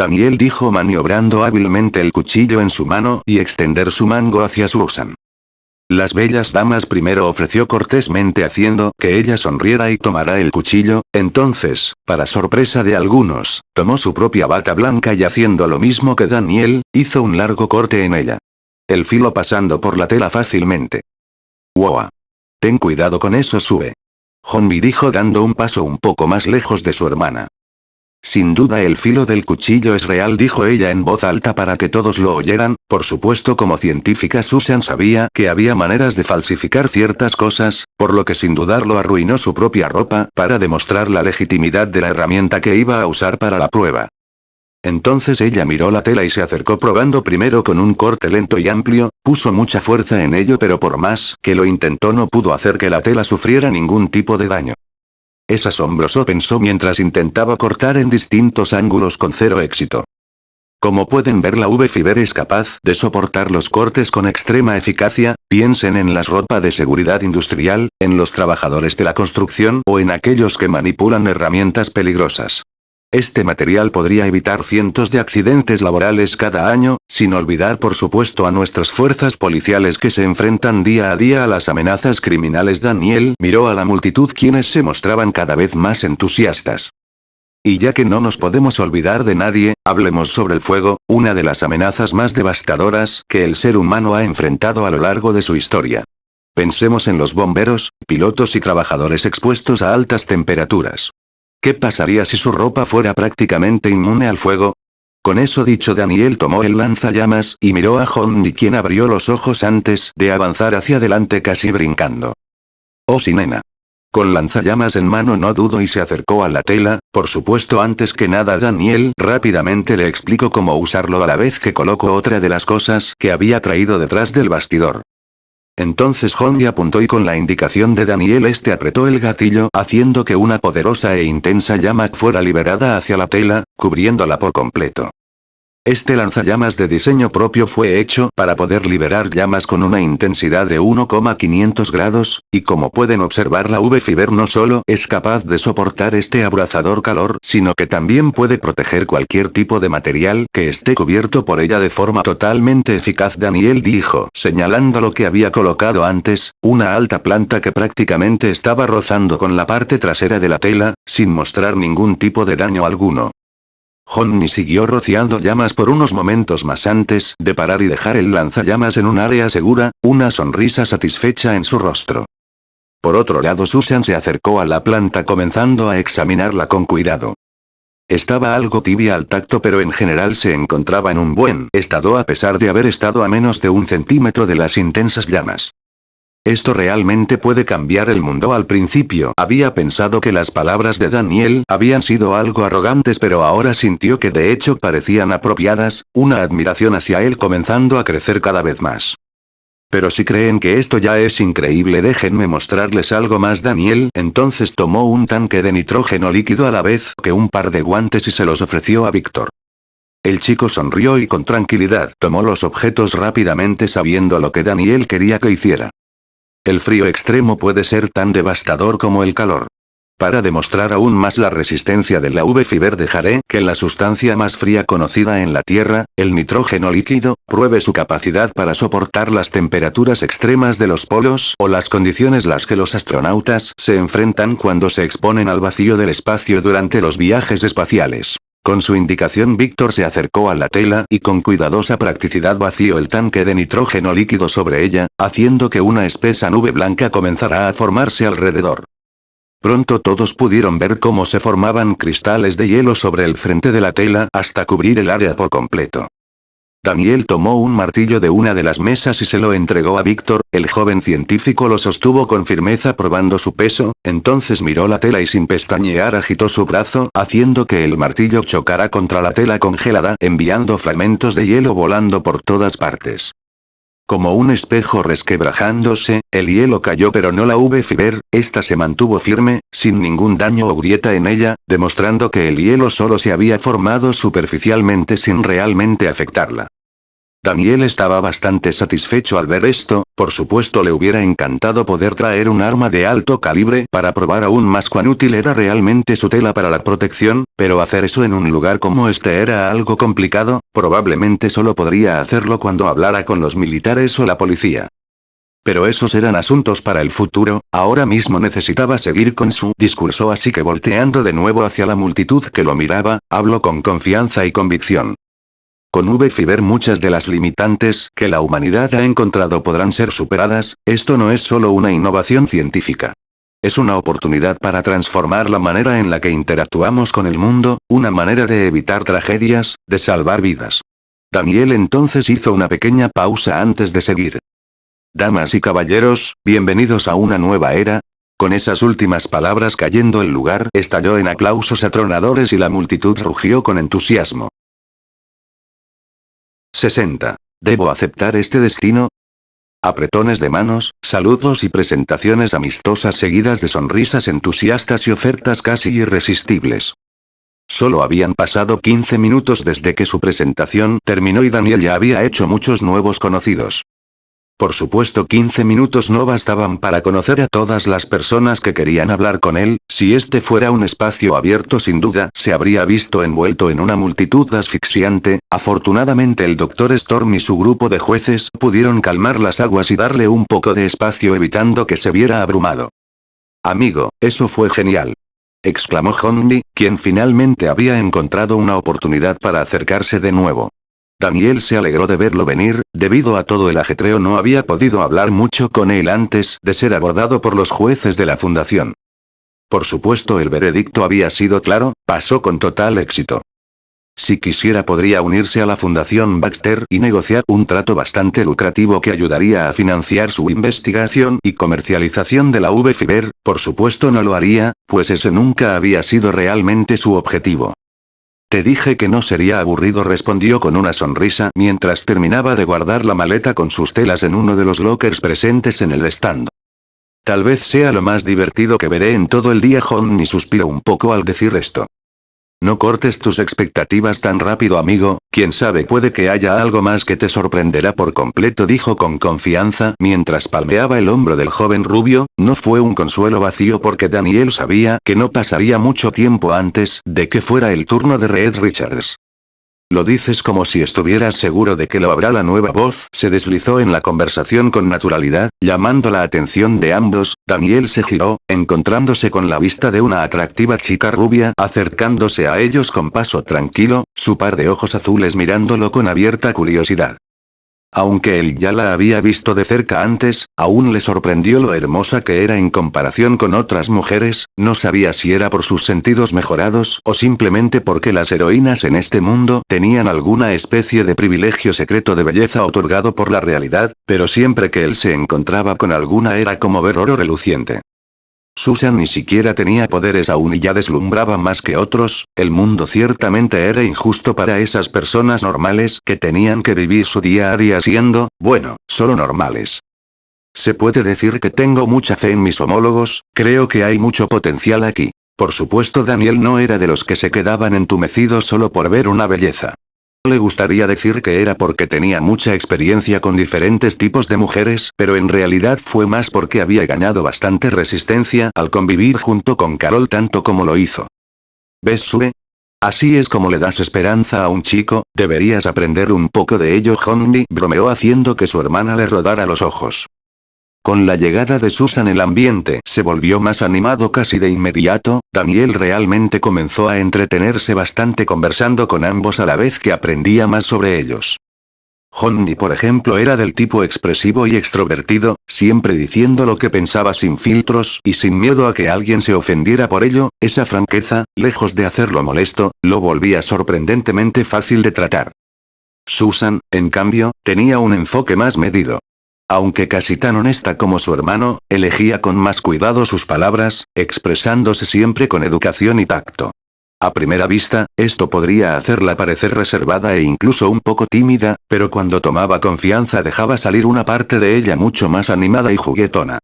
Daniel dijo maniobrando hábilmente el cuchillo en su mano y extender su mango hacia Susan. Las bellas damas primero ofreció cortésmente haciendo que ella sonriera y tomara el cuchillo, entonces, para sorpresa de algunos, tomó su propia bata blanca y haciendo lo mismo que Daniel, hizo un largo corte en ella. El filo pasando por la tela fácilmente. ¡Wow! Ten cuidado con eso, Sue. Honey dijo dando un paso un poco más lejos de su hermana. Sin duda el filo del cuchillo es real dijo ella en voz alta para que todos lo oyeran, por supuesto como científica Susan sabía que había maneras de falsificar ciertas cosas, por lo que sin dudarlo arruinó su propia ropa para demostrar la legitimidad de la herramienta que iba a usar para la prueba. Entonces ella miró la tela y se acercó probando primero con un corte lento y amplio, puso mucha fuerza en ello pero por más que lo intentó no pudo hacer que la tela sufriera ningún tipo de daño. Es asombroso pensó mientras intentaba cortar en distintos ángulos con cero éxito. Como pueden ver la V-Fiber es capaz de soportar los cortes con extrema eficacia, piensen en las ropa de seguridad industrial, en los trabajadores de la construcción o en aquellos que manipulan herramientas peligrosas. Este material podría evitar cientos de accidentes laborales cada año, sin olvidar por supuesto a nuestras fuerzas policiales que se enfrentan día a día a las amenazas criminales. Daniel miró a la multitud quienes se mostraban cada vez más entusiastas. Y ya que no nos podemos olvidar de nadie, hablemos sobre el fuego, una de las amenazas más devastadoras que el ser humano ha enfrentado a lo largo de su historia. Pensemos en los bomberos, pilotos y trabajadores expuestos a altas temperaturas. ¿Qué pasaría si su ropa fuera prácticamente inmune al fuego? Con eso dicho, Daniel tomó el lanzallamas y miró a Honey, quien abrió los ojos antes de avanzar hacia adelante casi brincando. «Oh sí, nena». Con lanzallamas en mano no dudó y se acercó a la tela. Por supuesto, antes que nada Daniel rápidamente le explicó cómo usarlo a la vez que colocó otra de las cosas que había traído detrás del bastidor. Entonces Honey apuntó y con la indicación de Daniel apretó el gatillo haciendo que una poderosa e intensa llama fuera liberada hacia la tela, cubriéndola por completo. Este lanzallamas de diseño propio fue hecho para poder liberar llamas con una intensidad de 1,500 grados, y como pueden observar la UV-Fiber no solo es capaz de soportar este abrasador calor, sino que también puede proteger cualquier tipo de material que esté cubierto por ella de forma totalmente eficaz. Daniel dijo, señalando lo que había colocado antes, una alta planta que prácticamente estaba rozando con la parte trasera de la tela, sin mostrar ningún tipo de daño alguno. Honey siguió rociando llamas por unos momentos más antes de parar y dejar el lanzallamas en un área segura, una sonrisa satisfecha en su rostro. Por otro lado, Susan se acercó a la planta comenzando a examinarla con cuidado. Estaba algo tibia al tacto, pero en general se encontraba en un buen estado a pesar de haber estado a menos de 1 centímetro de las intensas llamas. Esto realmente puede cambiar el mundo. Al principio había pensado que las palabras de Daniel habían sido algo arrogantes, pero ahora sintió que de hecho parecían apropiadas, una admiración hacia él comenzando a crecer cada vez más. Pero si creen que esto ya es increíble, déjenme mostrarles algo más. Daniel entonces tomó un tanque de nitrógeno líquido a la vez que un par de guantes y se los ofreció a Víctor. El chico sonrió y con tranquilidad tomó los objetos rápidamente sabiendo lo que Daniel quería que hiciera. El frío extremo puede ser tan devastador como el calor. Para demostrar aún más la resistencia de la UV-Fiber dejaré que la sustancia más fría conocida en la Tierra, el nitrógeno líquido, pruebe su capacidad para soportar las temperaturas extremas de los polos o las condiciones las que los astronautas se enfrentan cuando se exponen al vacío del espacio durante los viajes espaciales. Con su indicación Víctor se acercó a la tela y con cuidadosa practicidad vació el tanque de nitrógeno líquido sobre ella, haciendo que una espesa nube blanca comenzara a formarse alrededor. Pronto todos pudieron ver cómo se formaban cristales de hielo sobre el frente de la tela hasta cubrir el área por completo. Daniel tomó un martillo de una de las mesas y se lo entregó a Víctor. El joven científico lo sostuvo con firmeza probando su peso, entonces miró la tela y sin pestañear agitó su brazo, haciendo que el martillo chocara contra la tela congelada, enviando fragmentos de hielo volando por todas partes. Como un espejo resquebrajándose, el hielo cayó, pero no la UV-Fiber, esta se mantuvo firme, sin ningún daño o grieta en ella, demostrando que el hielo solo se había formado superficialmente sin realmente afectarla. Daniel estaba bastante satisfecho al ver esto. Por supuesto le hubiera encantado poder traer un arma de alto calibre para probar aún más cuán útil era realmente su tela para la protección, pero hacer eso en un lugar como este era algo complicado. Probablemente solo podría hacerlo cuando hablara con los militares o la policía. Pero esos eran asuntos para el futuro, ahora mismo necesitaba seguir con su discurso, así que volteando de nuevo hacia la multitud que lo miraba, habló con confianza y convicción. Con UV-Fiber muchas de las limitantes que la humanidad ha encontrado podrán ser superadas. Esto no es solo una innovación científica. Es una oportunidad para transformar la manera en la que interactuamos con el mundo, una manera de evitar tragedias, de salvar vidas. Daniel entonces hizo una pequeña pausa antes de seguir. Damas y caballeros, bienvenidos a una nueva era. Con esas últimas palabras cayendo el lugar estalló en aplausos atronadores y la multitud rugió con entusiasmo. 60. ¿Debo aceptar este destino? Apretones de manos, saludos y presentaciones amistosas seguidas de sonrisas entusiastas y ofertas casi irresistibles. Solo habían pasado 15 minutos desde que su presentación terminó y Daniel ya había hecho muchos nuevos conocidos. Por supuesto 15 minutos no bastaban para conocer a todas las personas que querían hablar con él, si este fuera un espacio abierto sin duda se habría visto envuelto en una multitud asfixiante. Afortunadamente el Dr. Storm y su grupo de jueces pudieron calmar las aguas y darle un poco de espacio evitando que se viera abrumado. Amigo, eso fue genial, exclamó Honey, quien finalmente había encontrado una oportunidad para acercarse de nuevo. Daniel se alegró de verlo venir, debido a todo el ajetreo no había podido hablar mucho con él antes de ser abordado por los jueces de la fundación. Por supuesto el veredicto había sido claro, pasó con total éxito. Si quisiera podría unirse a la Fundación Baxter y negociar un trato bastante lucrativo que ayudaría a financiar su investigación y comercialización de la V-Fiber, por supuesto no lo haría, pues ese nunca había sido realmente su objetivo. Te dije que no sería aburrido, respondió con una sonrisa mientras terminaba de guardar la maleta con sus telas en uno de los lockers presentes en el stand. Tal vez sea lo más divertido que veré en todo el día. Honey suspiró un poco al decir esto. No cortes tus expectativas tan rápido, amigo, quién sabe, puede que haya algo más que te sorprenderá por completo, dijo con confianza mientras palmeaba el hombro del joven rubio. No fue un consuelo vacío porque Daniel sabía que no pasaría mucho tiempo antes de que fuera el turno de Reed Richards. Lo dices como si estuvieras seguro de que lo habrá. La nueva voz se deslizó en la conversación con naturalidad, llamando la atención de ambos. Daniel se giró, encontrándose con la vista de una atractiva chica rubia acercándose a ellos con paso tranquilo, su par de ojos azules mirándolo con abierta curiosidad. Aunque él ya la había visto de cerca antes, aún le sorprendió lo hermosa que era en comparación con otras mujeres. No sabía si era por sus sentidos mejorados o simplemente porque las heroínas en este mundo tenían alguna especie de privilegio secreto de belleza otorgado por la realidad, pero siempre que él se encontraba con alguna era como ver oro reluciente. Susan ni siquiera tenía poderes aún y ya deslumbraba más que otros. El mundo ciertamente era injusto para esas personas normales que tenían que vivir su día a día siendo, bueno, solo normales. Se puede decir que tengo mucha fe en mis homólogos, creo que hay mucho potencial aquí. Por supuesto Daniel no era de los que se quedaban entumecidos solo por ver una belleza. Le gustaría decir que era porque tenía mucha experiencia con diferentes tipos de mujeres, pero en realidad fue más porque había ganado bastante resistencia al convivir junto con Carol tanto como lo hizo. ¿Ves, Sue? Así es como le das esperanza a un chico, deberías aprender un poco de ello. Honey bromeó haciendo que su hermana le rodara los ojos. Con la llegada de Susan el ambiente se volvió más animado casi de inmediato. Daniel realmente comenzó a entretenerse bastante conversando con ambos a la vez que aprendía más sobre ellos. Honey, por ejemplo, era del tipo expresivo y extrovertido, siempre diciendo lo que pensaba sin filtros y sin miedo a que alguien se ofendiera por ello. Esa franqueza, lejos de hacerlo molesto, lo volvía sorprendentemente fácil de tratar. Susan, en cambio, tenía un enfoque más medido. Aunque casi tan honesta como su hermano, elegía con más cuidado sus palabras, expresándose siempre con educación y tacto. A primera vista, esto podría hacerla parecer reservada e incluso un poco tímida, pero cuando tomaba confianza dejaba salir una parte de ella mucho más animada y juguetona.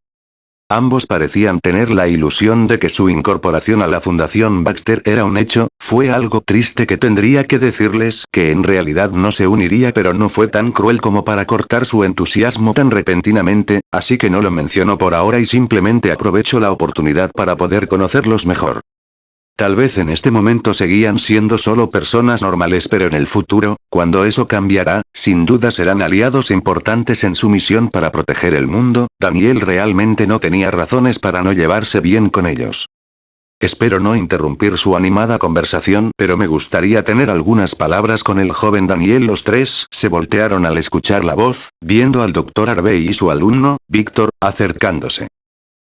Ambos parecían tener la ilusión de que su incorporación a la Fundación Baxter era un hecho. Fue algo triste que tendría que decirles que en realidad no se uniría, pero no fue tan cruel como para cortar su entusiasmo tan repentinamente, así que no lo mencionó por ahora y simplemente aprovechó la oportunidad para poder conocerlos mejor. Tal vez en este momento seguían siendo solo personas normales, pero en el futuro, cuando eso cambiará, sin duda serán aliados importantes en su misión para proteger el mundo. Daniel realmente no tenía razones para no llevarse bien con ellos. Espero no interrumpir su animada conversación, pero me gustaría tener algunas palabras con el joven Daniel. Los tres se voltearon al escuchar la voz, viendo al Dr. Harvey y su alumno, Víctor, acercándose.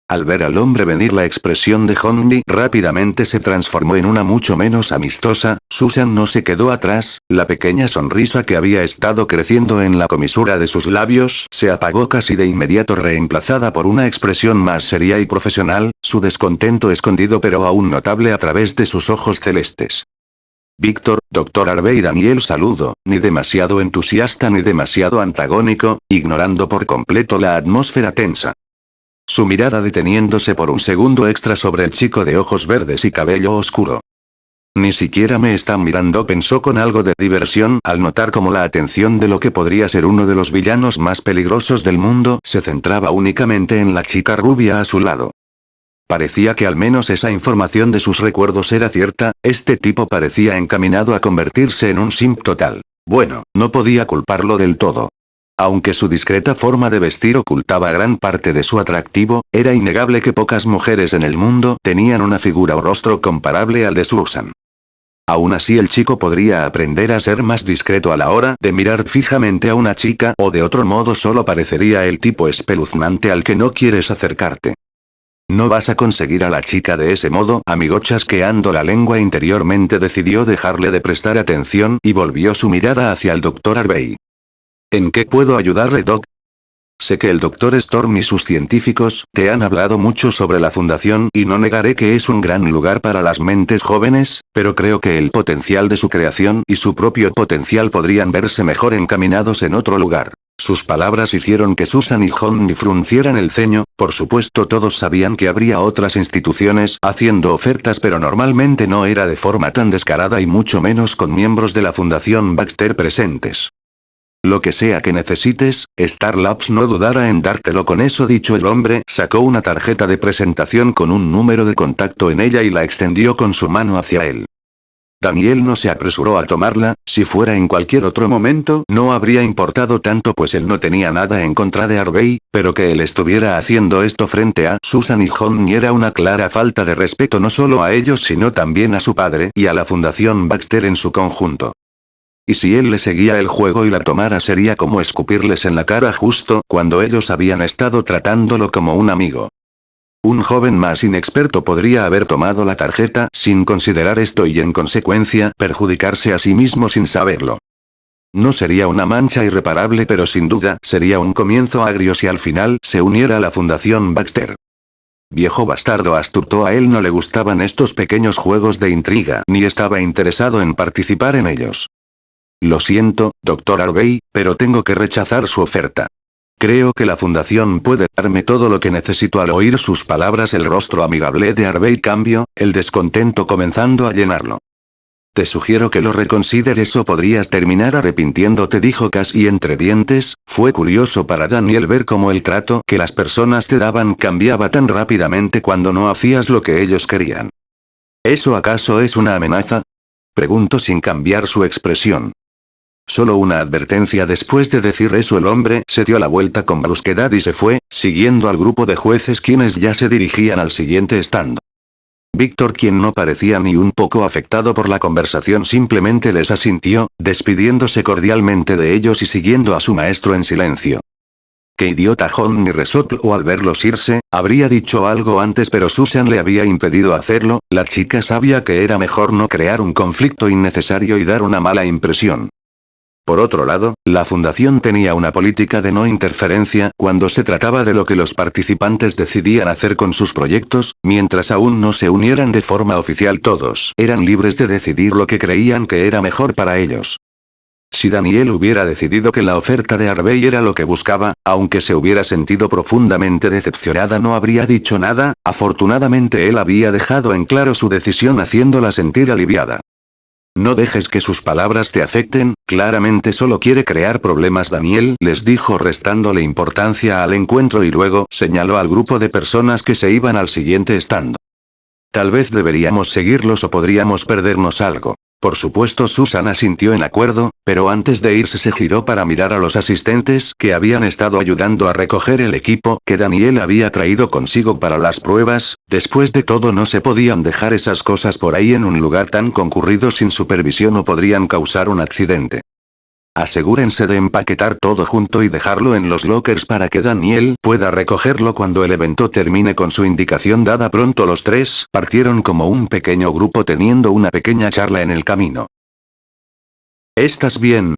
Al ver al hombre venir, la expresión de Honey rápidamente se transformó en una mucho menos amistosa. Susan no se quedó atrás, la pequeña sonrisa que había estado creciendo en la comisura de sus labios se apagó casi de inmediato, reemplazada por una expresión más seria y profesional, su descontento escondido pero aún notable a través de sus ojos celestes. Víctor, Dr. Harvey. Daniel saludó, ni demasiado entusiasta ni demasiado antagónico, ignorando por completo la atmósfera tensa. Su mirada deteniéndose por un segundo extra sobre el chico de ojos verdes y cabello oscuro. Ni siquiera me están mirando, pensó con algo de diversión al notar cómo la atención de lo que podría ser uno de los villanos más peligrosos del mundo se centraba únicamente en la chica rubia a su lado. Parecía que al menos esa información de sus recuerdos era cierta, este tipo parecía encaminado a convertirse en un simp total. Bueno, no podía culparlo del todo. Aunque su discreta forma de vestir ocultaba gran parte de su atractivo, era innegable que pocas mujeres en el mundo tenían una figura o rostro comparable al de Susan. Aún así el chico podría aprender a ser más discreto a la hora de mirar fijamente a una chica o de otro modo solo parecería el tipo espeluznante al que no quieres acercarte. No vas a conseguir a la chica de ese modo, amigo. Chasqueando la lengua interiormente decidió dejarle de prestar atención y volvió su mirada hacia el Dr. Harvey. ¿En qué puedo ayudarle, Doc? Sé que el Dr. Storm y sus científicos te han hablado mucho sobre la fundación y no negaré que es un gran lugar para las mentes jóvenes, pero creo que el potencial de su creación y su propio potencial podrían verse mejor encaminados en otro lugar. Sus palabras hicieron que Susan y Honey fruncieran el ceño, por supuesto todos sabían que habría otras instituciones haciendo ofertas, pero normalmente no era de forma tan descarada y mucho menos con miembros de la Fundación Baxter presentes. Lo que sea que necesites, Star Labs no dudará en dártelo. Con eso dicho, el hombre sacó una tarjeta de presentación con un número de contacto en ella y la extendió con su mano hacia él. Daniel no se apresuró a tomarla, si fuera en cualquier otro momento no habría importado tanto pues él no tenía nada en contra de Harvey, pero que él estuviera haciendo esto frente a Susan y Honey era una clara falta de respeto no solo a ellos sino también a su padre y a la Fundación Baxter en su conjunto. Y si él le seguía el juego y la tomara sería como escupirles en la cara justo cuando ellos habían estado tratándolo como un amigo. Un joven más inexperto podría haber tomado la tarjeta sin considerar esto y en consecuencia perjudicarse a sí mismo sin saberlo. No sería una mancha irreparable pero sin duda sería un comienzo agrio si al final se uniera a la Fundación Baxter. Viejo bastardo astuto, a él no le gustaban estos pequeños juegos de intriga ni estaba interesado en participar en ellos. Lo siento, Dr. Harvey, pero tengo que rechazar su oferta. Creo que la fundación puede darme todo lo que necesito. Al oír sus palabras el rostro amigable de Harvey cambió, el descontento comenzando a llenarlo. Te sugiero que lo reconsideres o podrías terminar arrepintiéndote, dijo casi entre dientes. Fue curioso para Daniel ver cómo el trato que las personas te daban cambiaba tan rápidamente cuando no hacías lo que ellos querían. ¿Eso acaso es una amenaza? Preguntó sin cambiar su expresión. Solo una advertencia. Después de decir eso el hombre se dio la vuelta con brusquedad y se fue, siguiendo al grupo de jueces quienes ya se dirigían al siguiente stand. Víctor, quien no parecía ni un poco afectado por la conversación, simplemente les asintió, despidiéndose cordialmente de ellos y siguiendo a su maestro en silencio. Qué idiota, Honey resopló al verlos irse. Habría dicho algo antes pero Susan le había impedido hacerlo. La chica sabía que era mejor no crear un conflicto innecesario y dar una mala impresión. Por otro lado, la fundación tenía una política de no interferencia cuando se trataba de lo que los participantes decidían hacer con sus proyectos, mientras aún no se unieran de forma oficial todos eran libres de decidir lo que creían que era mejor para ellos. Si Daniel hubiera decidido que la oferta de Harvey era lo que buscaba, aunque se hubiera sentido profundamente decepcionada no habría dicho nada, afortunadamente él había dejado en claro su decisión haciéndola sentir aliviada. No dejes que sus palabras te afecten, claramente solo quiere crear problemas. Daniel les dijo restándole importancia al encuentro y luego señaló al grupo de personas que se iban al siguiente stand. Tal vez deberíamos seguirlos o podríamos perdernos algo. Por supuesto Susan asintió en acuerdo, pero antes de irse se giró para mirar a los asistentes que habían estado ayudando a recoger el equipo que Daniel había traído consigo para las pruebas. Después de todo no se podían dejar esas cosas por ahí en un lugar tan concurrido sin supervisión o podrían causar un accidente. Asegúrense de empaquetar todo junto y dejarlo en los lockers para que Daniel pueda recogerlo cuando el evento termine. Con su indicación dada pronto los tres partieron como un pequeño grupo teniendo una pequeña charla en el camino. ¿Estás bien?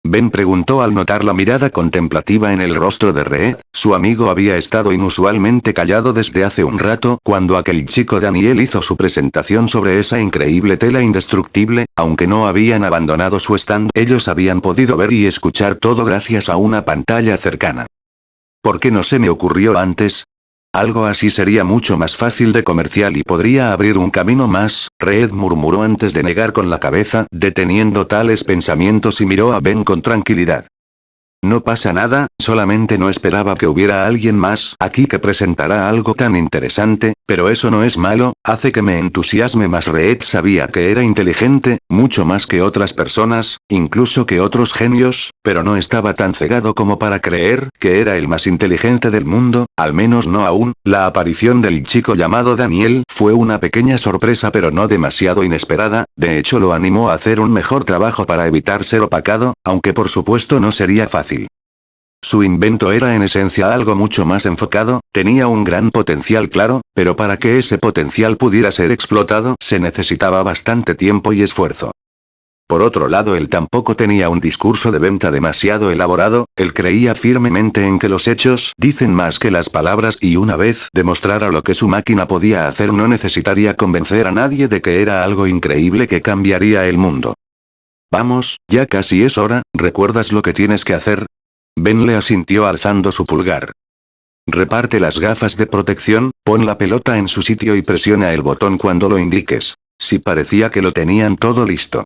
Ben preguntó al notar la mirada contemplativa en el rostro de Rhett. Su amigo había estado inusualmente callado desde hace un rato cuando aquel chico Daniel hizo su presentación sobre esa increíble tela indestructible, aunque no habían abandonado su stand, ellos habían podido ver y escuchar todo gracias a una pantalla cercana. ¿Por qué no se me ocurrió antes? Algo así sería mucho más fácil de comercial y podría abrir un camino más, Reed murmuró antes de negar con la cabeza, deteniendo tales pensamientos y miró a Ben con tranquilidad. No pasa nada, solamente no esperaba que hubiera alguien más aquí que presentara algo tan interesante, pero eso no es malo, hace que me entusiasme más. Reed sabía que era inteligente, mucho más que otras personas, incluso que otros genios, pero no estaba tan cegado como para creer que era el más inteligente del mundo, al menos no aún. La aparición del chico llamado Daniel fue una pequeña sorpresa pero no demasiado inesperada, de hecho lo animó a hacer un mejor trabajo para evitar ser opacado, aunque por supuesto no sería fácil. Su invento era en esencia algo mucho más enfocado, tenía un gran potencial claro, pero para que ese potencial pudiera ser explotado se necesitaba bastante tiempo y esfuerzo. Por otro lado, él tampoco tenía un discurso de venta demasiado elaborado, él creía firmemente en que los hechos dicen más que las palabras y una vez demostrara lo que su máquina podía hacer no necesitaría convencer a nadie de que era algo increíble que cambiaría el mundo. Vamos, ya casi es hora, ¿recuerdas lo que tienes que hacer? Ben le asintió alzando su pulgar. Reparte las gafas de protección, pon la pelota en su sitio y presiona el botón cuando lo indiques. Sí, parecía que lo tenían todo listo.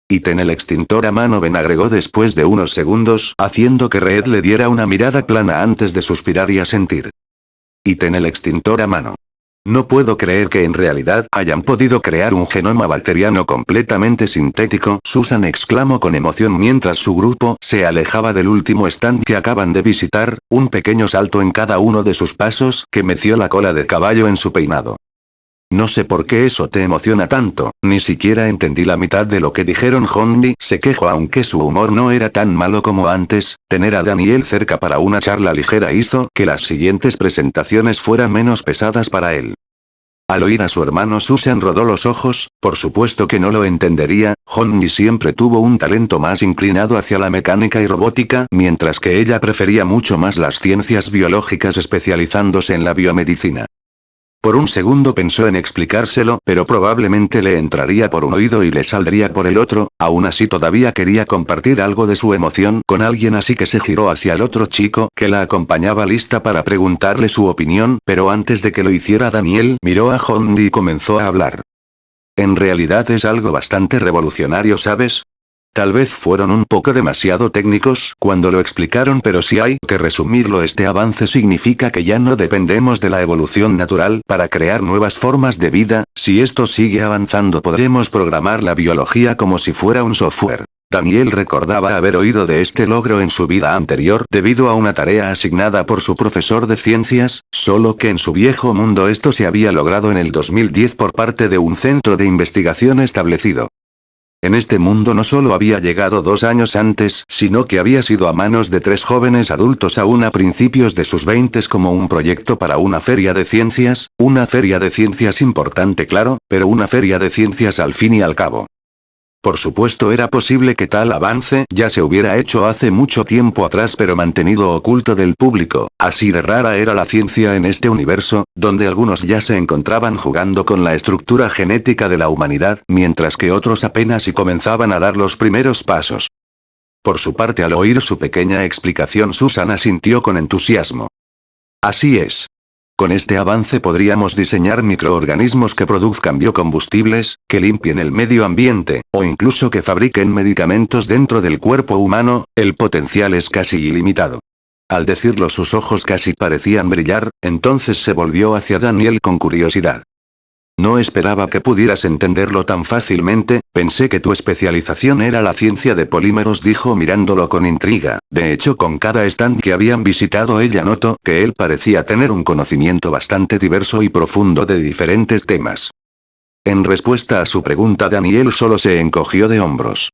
Y ten el extintor a mano, Ben agregó después de unos segundos, haciendo que Reed le diera una mirada plana antes de suspirar y asentir. Y ten el extintor a mano. No puedo creer que en realidad hayan podido crear un genoma bacteriano completamente sintético, Susan exclamó con emoción mientras su grupo se alejaba del último stand que acaban de visitar, un pequeño salto en cada uno de sus pasos que meció la cola de caballo en su peinado. No sé por qué eso te emociona tanto, ni siquiera entendí la mitad de lo que dijeron. Hondy se quejó aunque su humor no era tan malo como antes, tener a Daniel cerca para una charla ligera hizo que las siguientes presentaciones fueran menos pesadas para él. Al oír a su hermano Susan rodó los ojos, por supuesto que no lo entendería, Hondy siempre tuvo un talento más inclinado hacia la mecánica y robótica, mientras que ella prefería mucho más las ciencias biológicas especializándose en la biomedicina. Por un segundo pensó en explicárselo, pero probablemente le entraría por un oído y le saldría por el otro, aún así todavía quería compartir algo de su emoción con alguien así que se giró hacia el otro chico que la acompañaba lista para preguntarle su opinión, pero antes de que lo hiciera Daniel miró a Hondy y comenzó a hablar. En realidad es algo bastante revolucionario, ¿sabes? Tal vez fueron un poco demasiado técnicos cuando lo explicaron, pero si hay que resumirlo, este avance significa que ya no dependemos de la evolución natural para crear nuevas formas de vida. Si esto sigue avanzando podremos programar la biología como si fuera un software. Daniel recordaba haber oído de este logro en su vida anterior debido a una tarea asignada por su profesor de ciencias, solo que en su viejo mundo esto se había logrado en el 2010 por parte de un centro de investigación establecido. En este mundo no solo había llegado 2 años antes, sino que había sido a manos de 3 jóvenes adultos aún a principios de sus 20 como un proyecto para una feria de ciencias importante claro, pero una feria de ciencias al fin y al cabo. Por supuesto era posible que tal avance ya se hubiera hecho hace mucho tiempo atrás pero mantenido oculto del público, así de rara era la ciencia en este universo, donde algunos ya se encontraban jugando con la estructura genética de la humanidad, mientras que otros apenas si comenzaban a dar los primeros pasos. Por su parte, al oír su pequeña explicación, Susan asintió con entusiasmo. Así es. Con este avance podríamos diseñar microorganismos que produzcan biocombustibles, que limpien el medio ambiente, o incluso que fabriquen medicamentos dentro del cuerpo humano. El potencial es casi ilimitado. Al decirlo sus ojos casi parecían brillar, entonces se volvió hacia Daniel con curiosidad. No esperaba que pudieras entenderlo tan fácilmente, pensé que tu especialización era la ciencia de polímeros, dijo mirándolo con intriga. De hecho, con cada stand que habían visitado ella notó que él parecía tener un conocimiento bastante diverso y profundo de diferentes temas. En respuesta a su pregunta, Daniel solo se encogió de hombros.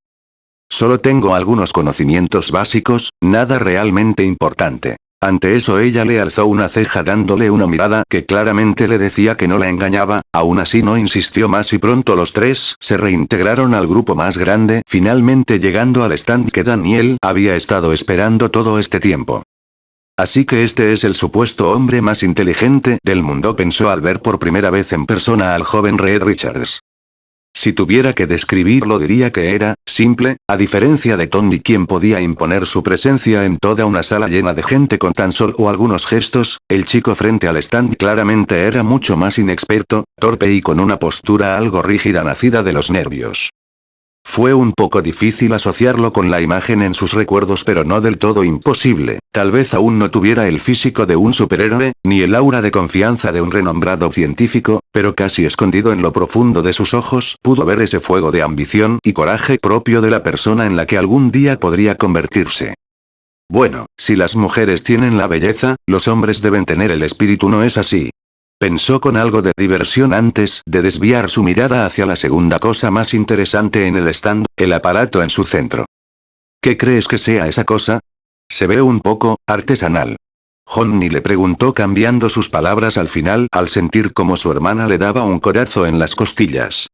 Solo tengo algunos conocimientos básicos, nada realmente importante. Ante eso ella le alzó una ceja dándole una mirada que claramente le decía que no la engañaba, aún así no insistió más y pronto los 3 se reintegraron al grupo más grande, finalmente llegando al stand que Daniel había estado esperando todo este tiempo. Así que este es el supuesto hombre más inteligente del mundo, pensó al ver por primera vez en persona al joven Reed Richards. Si tuviera que describirlo diría que era simple, a diferencia de Tony, quien podía imponer su presencia en toda una sala llena de gente con tan solo algunos gestos. El chico frente al stand claramente era mucho más inexperto, torpe y con una postura algo rígida nacida de los nervios. Fue un poco difícil asociarlo con la imagen en sus recuerdos, pero no del todo imposible. Tal vez aún no tuviera el físico de un superhéroe, ni el aura de confianza de un renombrado científico, pero casi escondido en lo profundo de sus ojos pudo ver ese fuego de ambición y coraje propio de la persona en la que algún día podría convertirse. Bueno, si las mujeres tienen la belleza, los hombres deben tener el espíritu, ¿no es así? Pensó con algo de diversión antes de desviar su mirada hacia la segunda cosa más interesante en el stand, el aparato en su centro. ¿Qué crees que sea esa cosa? Se ve un poco artesanal. Johnny le preguntó, cambiando sus palabras al final al sentir como su hermana le daba un codazo en las costillas.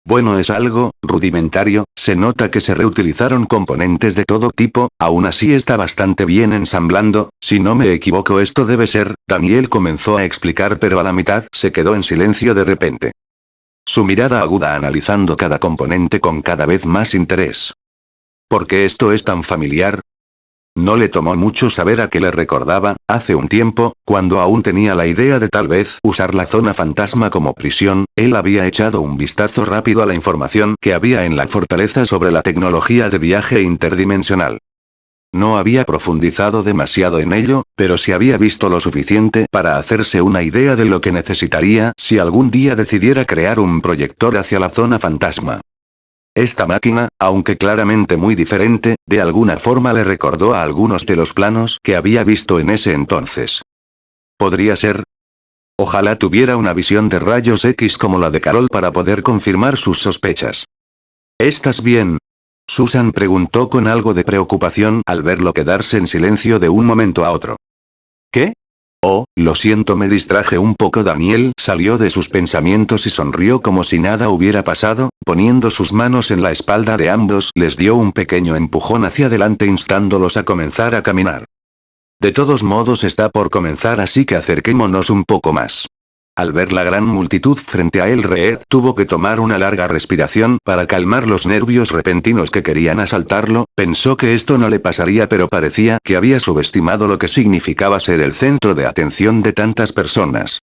Bueno, es algo rudimentario, se nota que se reutilizaron componentes de todo tipo, aún así está bastante bien ensamblando, si no me equivoco esto debe ser. Daniel comenzó a explicar, pero a la mitad se quedó en silencio de repente. Su mirada aguda analizando cada componente con cada vez más interés. ¿Por qué esto es tan familiar? No le tomó mucho saber a qué le recordaba. Hace un tiempo, cuando aún tenía la idea de tal vez usar la zona fantasma como prisión, él había echado un vistazo rápido a la información que había en la fortaleza sobre la tecnología de viaje interdimensional. No había profundizado demasiado en ello, pero sí había visto lo suficiente para hacerse una idea de lo que necesitaría si algún día decidiera crear un proyector hacia la zona fantasma. Esta máquina, aunque claramente muy diferente, de alguna forma le recordó a algunos de los planos que había visto en ese entonces. ¿Podría ser? Ojalá tuviera una visión de rayos X como la de Carol para poder confirmar sus sospechas. ¿Estás bien? Susan preguntó con algo de preocupación al verlo quedarse en silencio de un momento a otro. ¿Qué? Oh, lo siento, me distraje un poco. Daniel salió de sus pensamientos y sonrió como si nada hubiera pasado, poniendo sus manos en la espalda de ambos, les dio un pequeño empujón hacia adelante instándolos a comenzar a caminar. De todos modos está por comenzar, así que acerquémonos un poco más. Al ver la gran multitud frente a él, Reed tuvo que tomar una larga respiración para calmar los nervios repentinos que querían asaltarlo. Pensó que esto no le pasaría, pero parecía que había subestimado lo que significaba ser el centro de atención de tantas personas.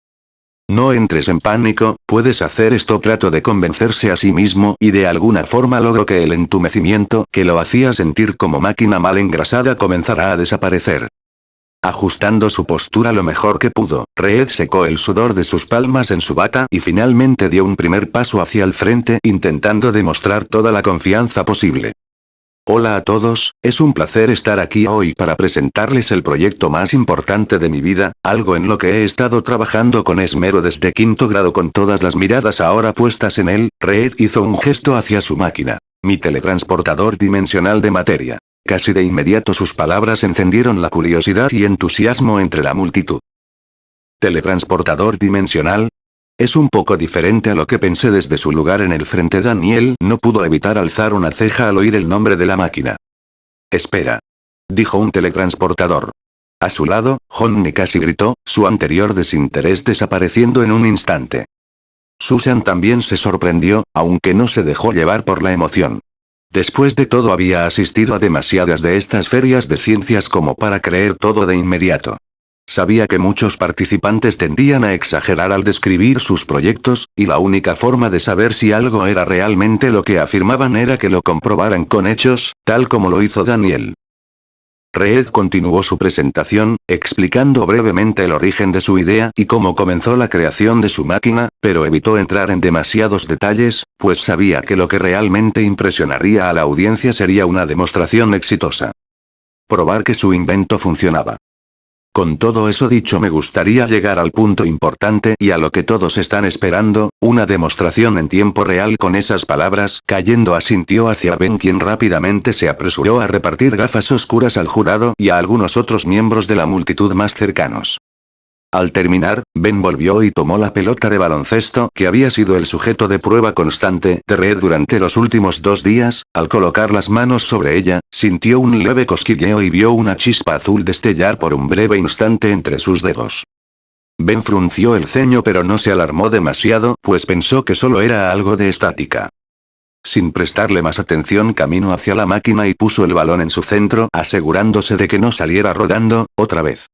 No entres en pánico, puedes hacer esto. Trató de convencerse a sí mismo y de alguna forma logró que el entumecimiento que lo hacía sentir como máquina mal engrasada comenzara a desaparecer. Ajustando su postura lo mejor que pudo, Reed secó el sudor de sus palmas en su bata y finalmente dio un primer paso hacia el frente, intentando demostrar toda la confianza posible. Hola a todos, es un placer estar aquí hoy para presentarles el proyecto más importante de mi vida, algo en lo que he estado trabajando con esmero desde quinto grado. Con todas las miradas ahora puestas en él, Reed hizo un gesto hacia su máquina. Mi teletransportador dimensional de materia. Casi de inmediato sus palabras encendieron la curiosidad y entusiasmo entre la multitud. ¿Teletransportador dimensional? Es un poco diferente a lo que pensé. Desde su lugar en el frente, Daniel no pudo evitar alzar una ceja al oír el nombre de la máquina. Espera. Dijo un teletransportador. A su lado, Johnny casi gritó, su anterior desinterés desapareciendo en un instante. Susan también se sorprendió, aunque no se dejó llevar por la emoción. Después de todo había asistido a demasiadas de estas ferias de ciencias como para creer todo de inmediato. Sabía que muchos participantes tendían a exagerar al describir sus proyectos, y la única forma de saber si algo era realmente lo que afirmaban era que lo comprobaran con hechos, tal como lo hizo Daniel. Reed continuó su presentación, explicando brevemente el origen de su idea y cómo comenzó la creación de su máquina, pero evitó entrar en demasiados detalles, pues sabía que lo que realmente impresionaría a la audiencia sería una demostración exitosa. Probar que su invento funcionaba. Con todo eso dicho, me gustaría llegar al punto importante y a lo que todos están esperando, una demostración en tiempo real. Con esas palabras, cayendo asintió hacia Ben, quien rápidamente se apresuró a repartir gafas oscuras al jurado y a algunos otros miembros de la multitud más cercanos. Al terminar, Ben volvió y tomó la pelota de baloncesto que había sido el sujeto de prueba constante de Reed durante los últimos 2 días. Al colocar las manos sobre ella, sintió un leve cosquilleo y vio una chispa azul destellar por un breve instante entre sus dedos. Ben frunció el ceño pero no se alarmó demasiado, pues pensó que solo era algo de estática. Sin prestarle más atención caminó hacia la máquina y puso el balón en su centro, asegurándose de que no saliera rodando, otra vez.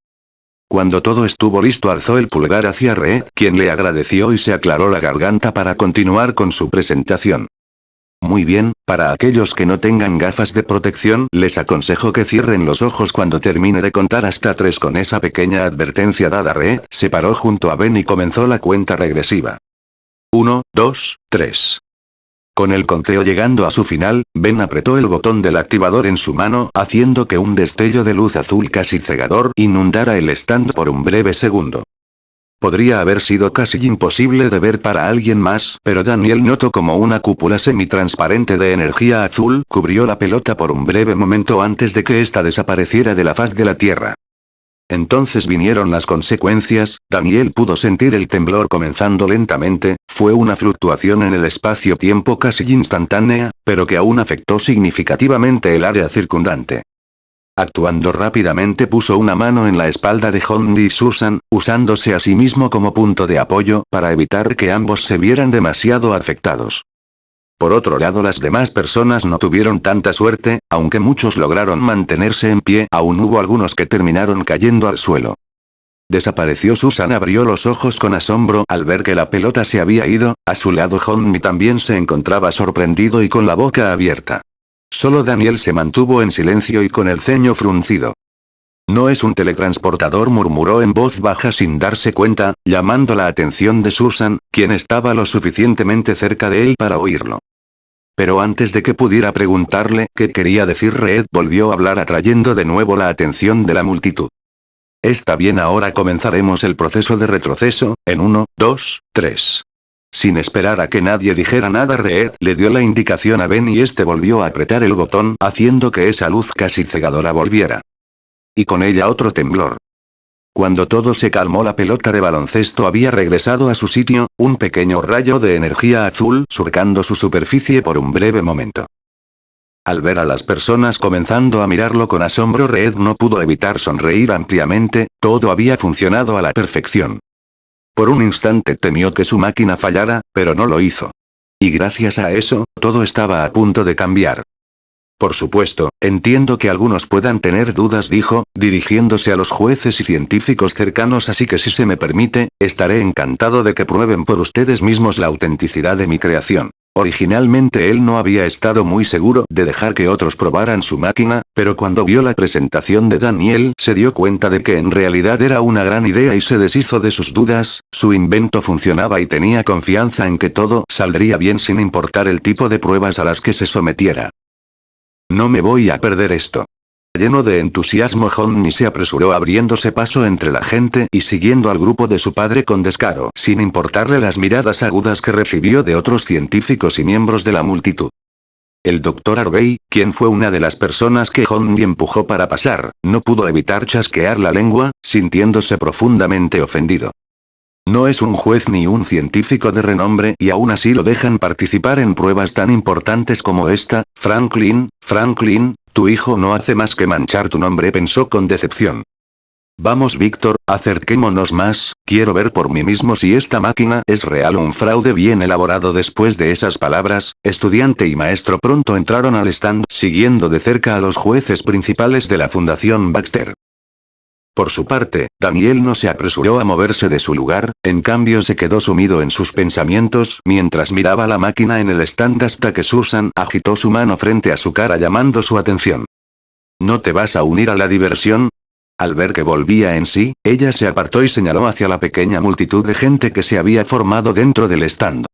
Cuando todo estuvo listo alzó el pulgar hacia Reed, quien le agradeció y se aclaró la garganta para continuar con su presentación. Muy bien, para aquellos que no tengan gafas de protección, les aconsejo que cierren los ojos cuando termine de contar hasta 3. Con esa pequeña advertencia dada, Reed se paró junto a Ben y comenzó la cuenta regresiva. 1, 2, 3. Con el conteo llegando a su final, Ben apretó el botón del activador en su mano, haciendo que un destello de luz azul casi cegador inundara el stand por un breve segundo. Podría haber sido casi imposible de ver para alguien más, pero Daniel notó como una cúpula semitransparente de energía azul cubrió la pelota por un breve momento antes de que ésta desapareciera de la faz de la Tierra. Entonces vinieron las consecuencias. Daniel pudo sentir el temblor comenzando lentamente, fue una fluctuación en el espacio-tiempo casi instantánea, pero que aún afectó significativamente el área circundante. Actuando rápidamente puso una mano en la espalda de Hondi y Susan, usándose a sí mismo como punto de apoyo para evitar que ambos se vieran demasiado afectados. Por otro lado, las demás personas no tuvieron tanta suerte, aunque muchos lograron mantenerse en pie, aún hubo algunos que terminaron cayendo al suelo. Desapareció. Susan abrió los ojos con asombro al ver que la pelota se había ido, a su lado Hondi también se encontraba sorprendido y con la boca abierta. Solo Daniel se mantuvo en silencio y con el ceño fruncido. No es un teletransportador, murmuró en voz baja sin darse cuenta, llamando la atención de Susan, quien estaba lo suficientemente cerca de él para oírlo. Pero antes de que pudiera preguntarle qué quería decir, Reed volvió a hablar atrayendo de nuevo la atención de la multitud. Está bien, ahora comenzaremos el proceso de retroceso, en 1, 2, 3. Sin esperar a que nadie dijera nada, Reed le dio la indicación a Ben y este volvió a apretar el botón, haciendo que esa luz casi cegadora volviera. Y con ella otro temblor. Cuando todo se calmó, la pelota de baloncesto había regresado a su sitio, un pequeño rayo de energía azul surcando su superficie por un breve momento. Al ver a las personas comenzando a mirarlo con asombro, Reed no pudo evitar sonreír ampliamente, todo había funcionado a la perfección. Por un instante temió que su máquina fallara, pero no lo hizo. Y gracias a eso, todo estaba a punto de cambiar. Por supuesto, entiendo que algunos puedan tener dudas, dijo, dirigiéndose a los jueces y científicos cercanos, así que si se me permite, estaré encantado de que prueben por ustedes mismos la autenticidad de mi creación. Originalmente él no había estado muy seguro de dejar que otros probaran su máquina, pero cuando vio la presentación de Daniel se dio cuenta de que en realidad era una gran idea y se deshizo de sus dudas. Su invento funcionaba y tenía confianza en que todo saldría bien sin importar el tipo de pruebas a las que se sometiera. No me voy a perder esto. Lleno de entusiasmo, Honey se apresuró abriéndose paso entre la gente y siguiendo al grupo de su padre con descaro, sin importarle las miradas agudas que recibió de otros científicos y miembros de la multitud. El Dr. Harvey, quien fue una de las personas que Honey empujó para pasar, no pudo evitar chasquear la lengua, sintiéndose profundamente ofendido. No es un juez ni un científico de renombre y aún así lo dejan participar en pruebas tan importantes como esta. Franklin, tu hijo no hace más que manchar tu nombre, pensó con decepción. Vamos, Víctor, acerquémonos más, quiero ver por mí mismo si esta máquina es real o un fraude bien elaborado. Después de esas palabras, estudiante y maestro pronto entraron al stand, siguiendo de cerca a los jueces principales de la Fundación Baxter. Por su parte, Daniel no se apresuró a moverse de su lugar, en cambio se quedó sumido en sus pensamientos mientras miraba la máquina en el stand hasta que Susan agitó su mano frente a su cara llamando su atención. ¿No te vas a unir a la diversión? Al ver que volvía en sí, ella se apartó y señaló hacia la pequeña multitud de gente que se había formado dentro del stand.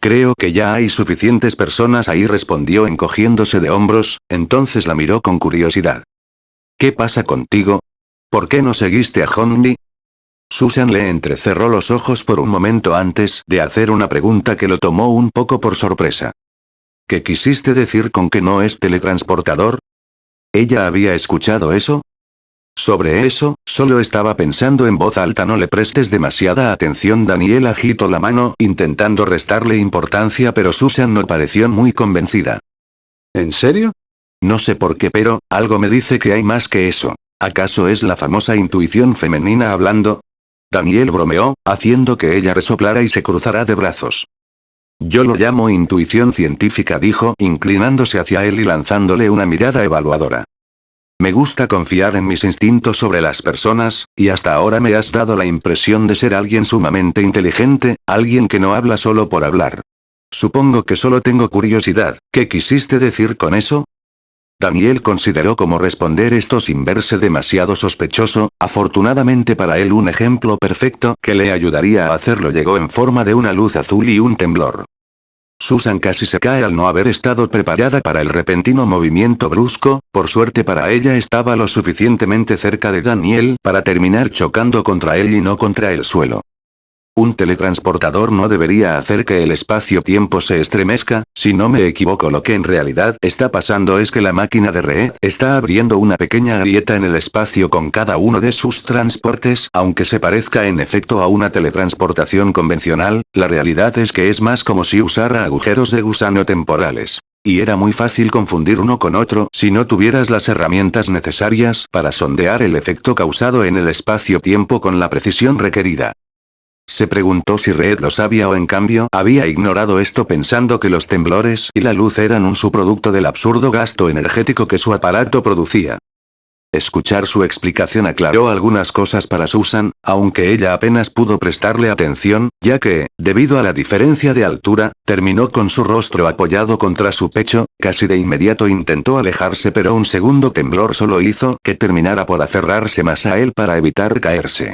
Creo que ya hay suficientes personas ahí, respondió encogiéndose de hombros, entonces la miró con curiosidad. ¿Qué pasa contigo? ¿Por qué no seguiste a Honey? Susan le entrecerró los ojos por un momento antes de hacer una pregunta que lo tomó un poco por sorpresa. ¿Qué quisiste decir con que no es teletransportador? ¿Ella había escuchado eso? Sobre eso, solo estaba pensando en voz alta. No le prestes demasiada atención. Daniel agitó la mano intentando restarle importancia, pero Susan no pareció muy convencida. ¿En serio? No sé por qué, pero algo me dice que hay más que eso. ¿Acaso es la famosa intuición femenina hablando? Daniel bromeó, haciendo que ella resoplara y se cruzara de brazos. Yo lo llamo intuición científica, dijo, inclinándose hacia él y lanzándole una mirada evaluadora. Me gusta confiar en mis instintos sobre las personas, y hasta ahora me has dado la impresión de ser alguien sumamente inteligente, alguien que no habla solo por hablar. Supongo que solo tengo curiosidad, ¿qué quisiste decir con eso? Daniel consideró cómo responder esto sin verse demasiado sospechoso, afortunadamente para él un ejemplo perfecto que le ayudaría a hacerlo llegó en forma de una luz azul y un temblor. Susan casi se cae al no haber estado preparada para el repentino movimiento brusco, por suerte para ella estaba lo suficientemente cerca de Daniel para terminar chocando contra él y no contra el suelo. Un teletransportador no debería hacer que el espacio-tiempo se estremezca, si no me equivoco lo que en realidad está pasando es que la máquina de Ree está abriendo una pequeña grieta en el espacio con cada uno de sus transportes, aunque se parezca en efecto a una teletransportación convencional, la realidad es que es más como si usara agujeros de gusano temporales. Y era muy fácil confundir uno con otro si no tuvieras las herramientas necesarias para sondear el efecto causado en el espacio-tiempo con la precisión requerida. Se preguntó si Red lo sabía o en cambio había ignorado esto pensando que los temblores y la luz eran un subproducto del absurdo gasto energético que su aparato producía. Escuchar su explicación aclaró algunas cosas para Susan, aunque ella apenas pudo prestarle atención, ya que, debido a la diferencia de altura, terminó con su rostro apoyado contra su pecho, casi de inmediato intentó alejarse pero un segundo temblor solo hizo que terminara por aferrarse más a él para evitar caerse.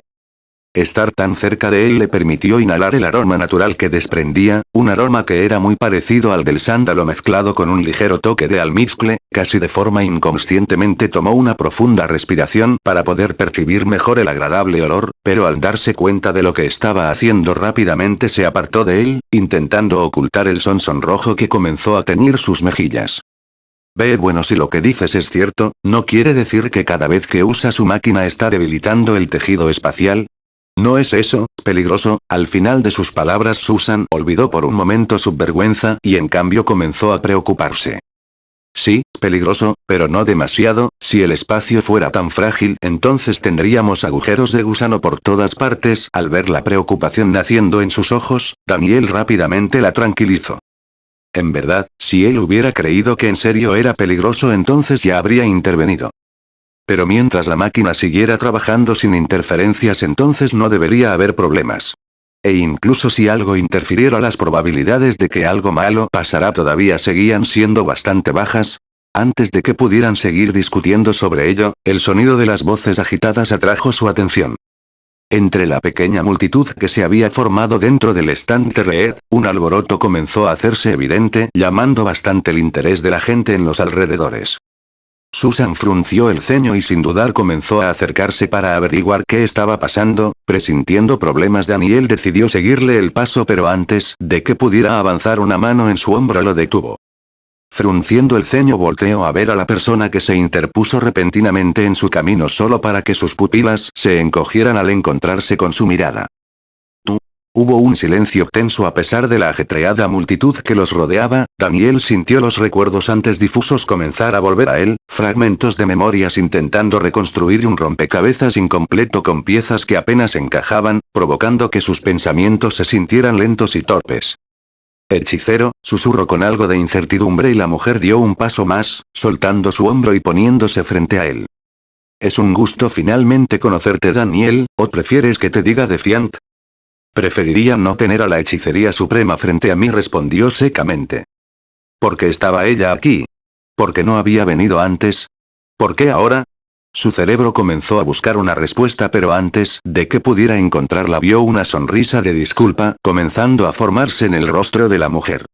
Estar tan cerca de él le permitió inhalar el aroma natural que desprendía, un aroma que era muy parecido al del sándalo mezclado con un ligero toque de almizcle, casi de forma inconscientemente tomó una profunda respiración para poder percibir mejor el agradable olor, pero al darse cuenta de lo que estaba haciendo rápidamente se apartó de él, intentando ocultar el sonrojo que comenzó a teñir sus mejillas. Bueno, si lo que dices es cierto, ¿no quiere decir que cada vez que usa su máquina está debilitando el tejido espacial? No es eso, peligroso. Al final de sus palabras Susan olvidó por un momento su vergüenza y en cambio comenzó a preocuparse. Sí, peligroso, pero no demasiado, si el espacio fuera tan frágil entonces tendríamos agujeros de gusano por todas partes. Al ver la preocupación naciendo en sus ojos, Daniel rápidamente la tranquilizó. En verdad, si él hubiera creído que en serio era peligroso entonces ya habría intervenido. Pero mientras la máquina siguiera trabajando sin interferencias entonces no debería haber problemas. E incluso si algo interfiriera las probabilidades de que algo malo pasara todavía seguían siendo bastante bajas. Antes de que pudieran seguir discutiendo sobre ello, el sonido de las voces agitadas atrajo su atención. Entre la pequeña multitud que se había formado dentro del stand de Red, un alboroto comenzó a hacerse evidente, llamando bastante el interés de la gente en los alrededores. Susan frunció el ceño y sin dudar comenzó a acercarse para averiguar qué estaba pasando, presintiendo problemas Daniel decidió seguirle el paso pero antes de que pudiera avanzar una mano en su hombro lo detuvo. Frunciendo el ceño volteó a ver a la persona que se interpuso repentinamente en su camino solo para que sus pupilas se encogieran al encontrarse con su mirada. Hubo un silencio tenso a pesar de la ajetreada multitud que los rodeaba. Daniel sintió los recuerdos antes difusos comenzar a volver a él, fragmentos de memorias intentando reconstruir un rompecabezas incompleto con piezas que apenas encajaban, provocando que sus pensamientos se sintieran lentos y torpes. Hechicero, susurró con algo de incertidumbre y la mujer dio un paso más, soltando su hombro y poniéndose frente a él. Es un gusto finalmente conocerte Daniel, ¿o prefieres que te diga Defiant? Preferiría no tener a la hechicería suprema frente a mí respondió secamente. ¿Por qué estaba ella aquí? ¿Por qué no había venido antes? ¿Por qué ahora? Su cerebro comenzó a buscar una respuesta pero antes de que pudiera encontrarla vio una sonrisa de disculpa comenzando a formarse en el rostro de la mujer.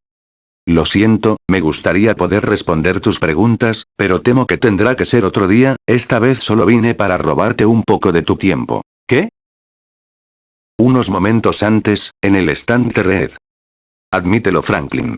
Lo siento, me gustaría poder responder tus preguntas, pero temo que tendrá que ser otro día, esta vez solo vine para robarte un poco de tu tiempo. ¿Qué? Unos momentos antes, en el stand de Red. Admítelo Franklin.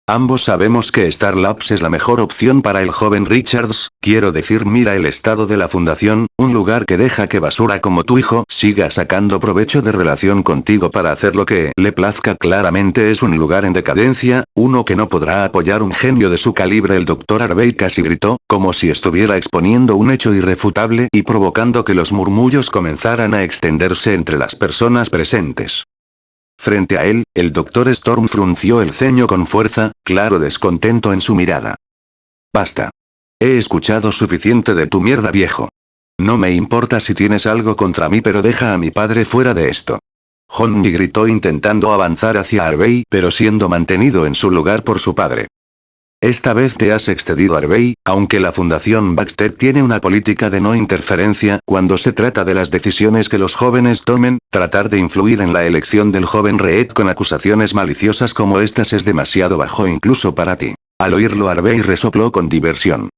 Ambos sabemos que Star Labs es la mejor opción para el joven Richards, quiero decir mira el estado de la fundación, un lugar que deja que basura como tu hijo siga sacando provecho de relación contigo para hacer lo que le plazca claramente es un lugar en decadencia, uno que no podrá apoyar un genio de su calibre el Dr. Harvey casi gritó, como si estuviera exponiendo un hecho irrefutable y provocando que los murmullos comenzaran a extenderse entre las personas presentes. Frente a él, el Dr. Storm frunció el ceño con fuerza, claro descontento en su mirada. Basta. He escuchado suficiente de tu mierda viejo. No me importa si tienes algo contra mí pero deja a mi padre fuera de esto. Johnny gritó intentando avanzar hacia Harvey pero siendo mantenido en su lugar por su padre. Esta vez te has excedido Harvey, aunque la Fundación Baxter tiene una política de no interferencia cuando se trata de las decisiones que los jóvenes tomen, tratar de influir en la elección del joven Reed con acusaciones maliciosas como estas es demasiado bajo incluso para ti. Al oírlo Harvey resopló con diversión.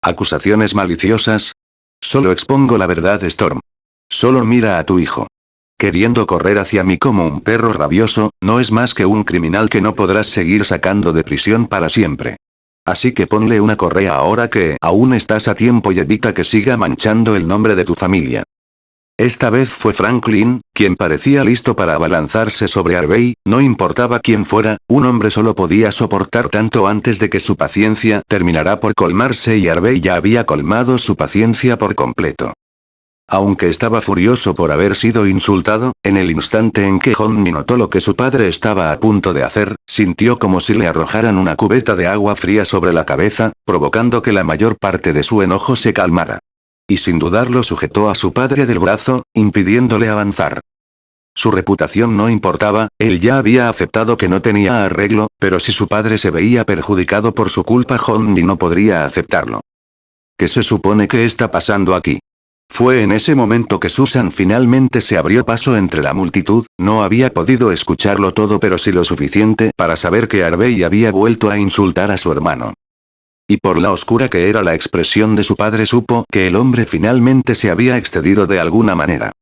¿Acusaciones maliciosas? Solo expongo la verdad Storm. Solo mira a tu hijo. Queriendo correr hacia mí como un perro rabioso, no es más que un criminal que no podrás seguir sacando de prisión para siempre. Así que ponle una correa ahora que aún estás a tiempo y evita que siga manchando el nombre de tu familia. Esta vez fue Franklin, quien parecía listo para abalanzarse sobre Harvey, no importaba quién fuera, un hombre solo podía soportar tanto antes de que su paciencia terminara por colmarse y Harvey ya había colmado su paciencia por completo. Aunque estaba furioso por haber sido insultado, en el instante en que Johnny notó lo que su padre estaba a punto de hacer, sintió como si le arrojaran una cubeta de agua fría sobre la cabeza, provocando que la mayor parte de su enojo se calmara. Y sin dudarlo sujetó a su padre del brazo, impidiéndole avanzar. Su reputación no importaba, él ya había aceptado que no tenía arreglo, pero si su padre se veía perjudicado por su culpa Johnny no podría aceptarlo. ¿Qué se supone que está pasando aquí? Fue en ese momento que Susan finalmente se abrió paso entre la multitud, no había podido escucharlo todo pero sí lo suficiente para saber que Harvey había vuelto a insultar a su hermano. Y por la oscura que era la expresión de su padre supo que el hombre finalmente se había excedido de alguna manera.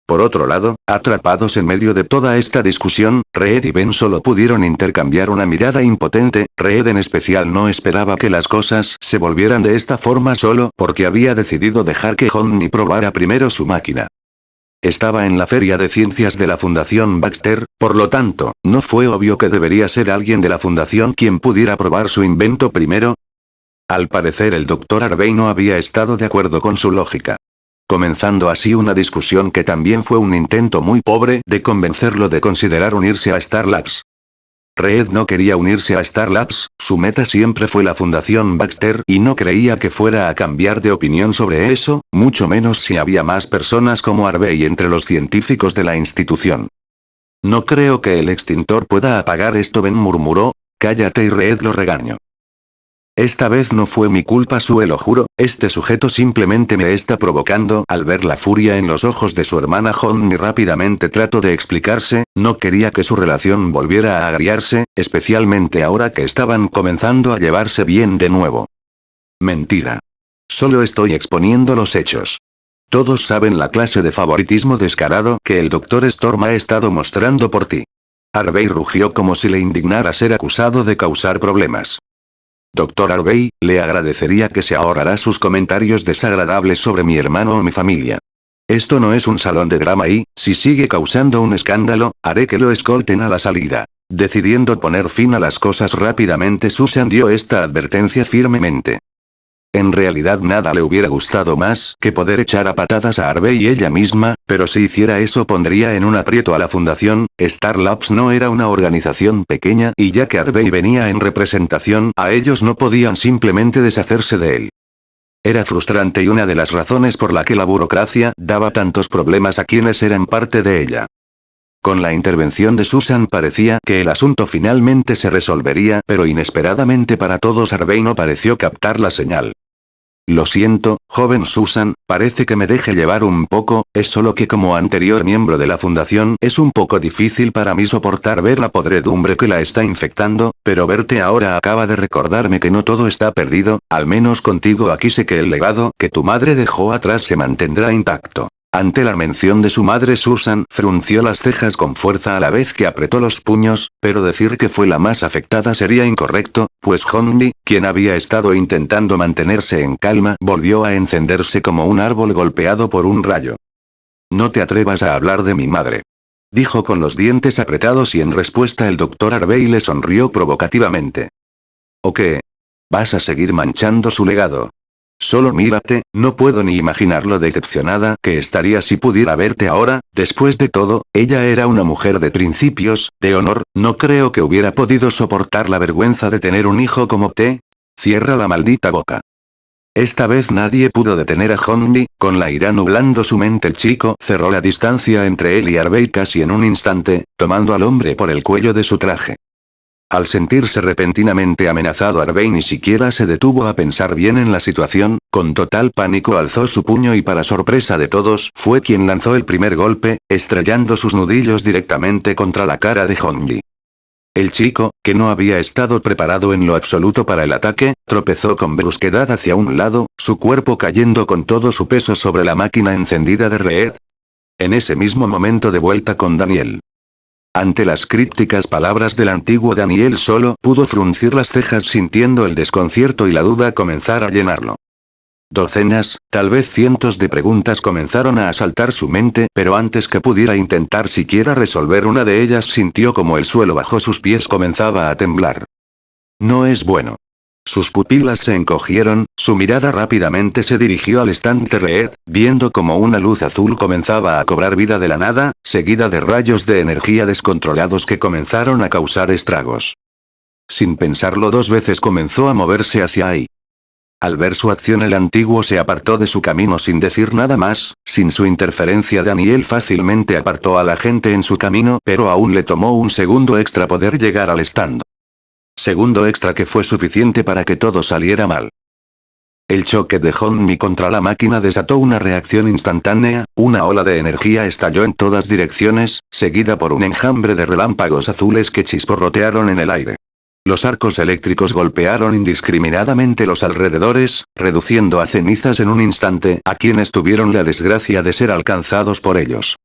Por otro lado, atrapados en medio de toda esta discusión, Reed y Ben solo pudieron intercambiar una mirada impotente, Reed en especial no esperaba que las cosas se volvieran de esta forma solo porque había decidido dejar que Johnny probara primero su máquina. Estaba en la feria de ciencias de la Fundación Baxter, por lo tanto, ¿no fue obvio que debería ser alguien de la Fundación quien pudiera probar su invento primero? Al parecer el Dr. Harvey no había estado de acuerdo con su lógica. Comenzando así una discusión que también fue un intento muy pobre de convencerlo de considerar unirse a Star Labs. Reed no quería unirse a Star Labs, su meta siempre fue la Fundación Baxter y no creía que fuera a cambiar de opinión sobre eso, mucho menos si había más personas como Harvey entre los científicos de la institución. No creo que el extintor pueda apagar esto Ben murmuró, cállate y Reed lo regañó. Esta vez no fue mi culpa Sue lo juro, este sujeto simplemente me está provocando al ver la furia en los ojos de su hermana Johnny rápidamente trató de explicarse, no quería que su relación volviera a agriarse, especialmente ahora que estaban comenzando a llevarse bien de nuevo. Mentira. Solo estoy exponiendo los hechos. Todos saben la clase de favoritismo descarado que el Dr. Storm ha estado mostrando por ti. Harvey rugió como si le indignara ser acusado de causar problemas. Dr. Harvey, le agradecería que se ahorrara sus comentarios desagradables sobre mi hermano o mi familia. Esto no es un salón de drama y, si sigue causando un escándalo, haré que lo escolten a la salida. Decidiendo poner fin a las cosas rápidamente Susan dio esta advertencia firmemente. En realidad nada le hubiera gustado más que poder echar a patadas a Harvey y ella misma, pero si hiciera eso pondría en un aprieto a la fundación, Star Labs no era una organización pequeña y ya que Harvey venía en representación a ellos no podían simplemente deshacerse de él. Era frustrante y una de las razones por la que la burocracia daba tantos problemas a quienes eran parte de ella. Con la intervención de Susan parecía que el asunto finalmente se resolvería pero inesperadamente para todos Harvey no pareció captar la señal. Lo siento, joven Susan, parece que me deje llevar un poco, es solo que como anterior miembro de la fundación es un poco difícil para mí soportar ver la podredumbre que la está infectando, pero verte ahora acaba de recordarme que no todo está perdido, al menos contigo aquí sé que el legado que tu madre dejó atrás se mantendrá intacto. Ante la mención de su madre Susan, frunció las cejas con fuerza a la vez que apretó los puños, pero decir que fue la más afectada sería incorrecto, pues Honli, quien había estado intentando mantenerse en calma, volvió a encenderse como un árbol golpeado por un rayo. No te atrevas a hablar de mi madre. Dijo con los dientes apretados y en respuesta el doctor Harvey le sonrió provocativamente. ¿O qué? ¿Vas a seguir manchando su legado? Solo mírate, no puedo ni imaginar lo decepcionada que estaría si pudiera verte ahora. Después de todo, ella era una mujer de principios, de honor, no creo que hubiera podido soportar la vergüenza de tener un hijo como te. Cierra la maldita boca. Esta vez nadie pudo detener a Honli, con la ira nublando su mente el chico cerró la distancia entre él y Harvey casi en un instante, tomando al hombre por el cuello de su traje. Al sentirse repentinamente amenazado, Harvey ni siquiera se detuvo a pensar bien en la situación, con total pánico alzó su puño y para sorpresa de todos, fue quien lanzó el primer golpe, estrellando sus nudillos directamente contra la cara de Honli. El chico, que no había estado preparado en lo absoluto para el ataque, tropezó con brusquedad hacia un lado, su cuerpo cayendo con todo su peso sobre la máquina encendida de Reed. En ese mismo momento de vuelta con Daniel. Ante las crípticas palabras del antiguo Daniel solo pudo fruncir las cejas sintiendo el desconcierto y la duda comenzar a llenarlo. Docenas, tal vez cientos de preguntas comenzaron a asaltar su mente, pero antes que pudiera intentar siquiera resolver una de ellas sintió como el suelo bajo sus pies comenzaba a temblar. No es bueno. Sus pupilas se encogieron, su mirada rápidamente se dirigió al stand de Reed, viendo como una luz azul comenzaba a cobrar vida de la nada, seguida de rayos de energía descontrolados que comenzaron a causar estragos. Sin pensarlo dos veces comenzó a moverse hacia ahí. Al ver su acción el antiguo se apartó de su camino sin decir nada más, sin su interferencia Daniel fácilmente apartó a la gente en su camino pero aún le tomó un segundo extra poder llegar al stand. Segundo extra que fue suficiente para que todo saliera mal. El choque de Honmi contra la máquina desató una reacción instantánea, una ola de energía estalló en todas direcciones, seguida por un enjambre de relámpagos azules que chisporrotearon en el aire. Los arcos eléctricos golpearon indiscriminadamente los alrededores, reduciendo a cenizas en un instante a quienes tuvieron la desgracia de ser alcanzados por ellos.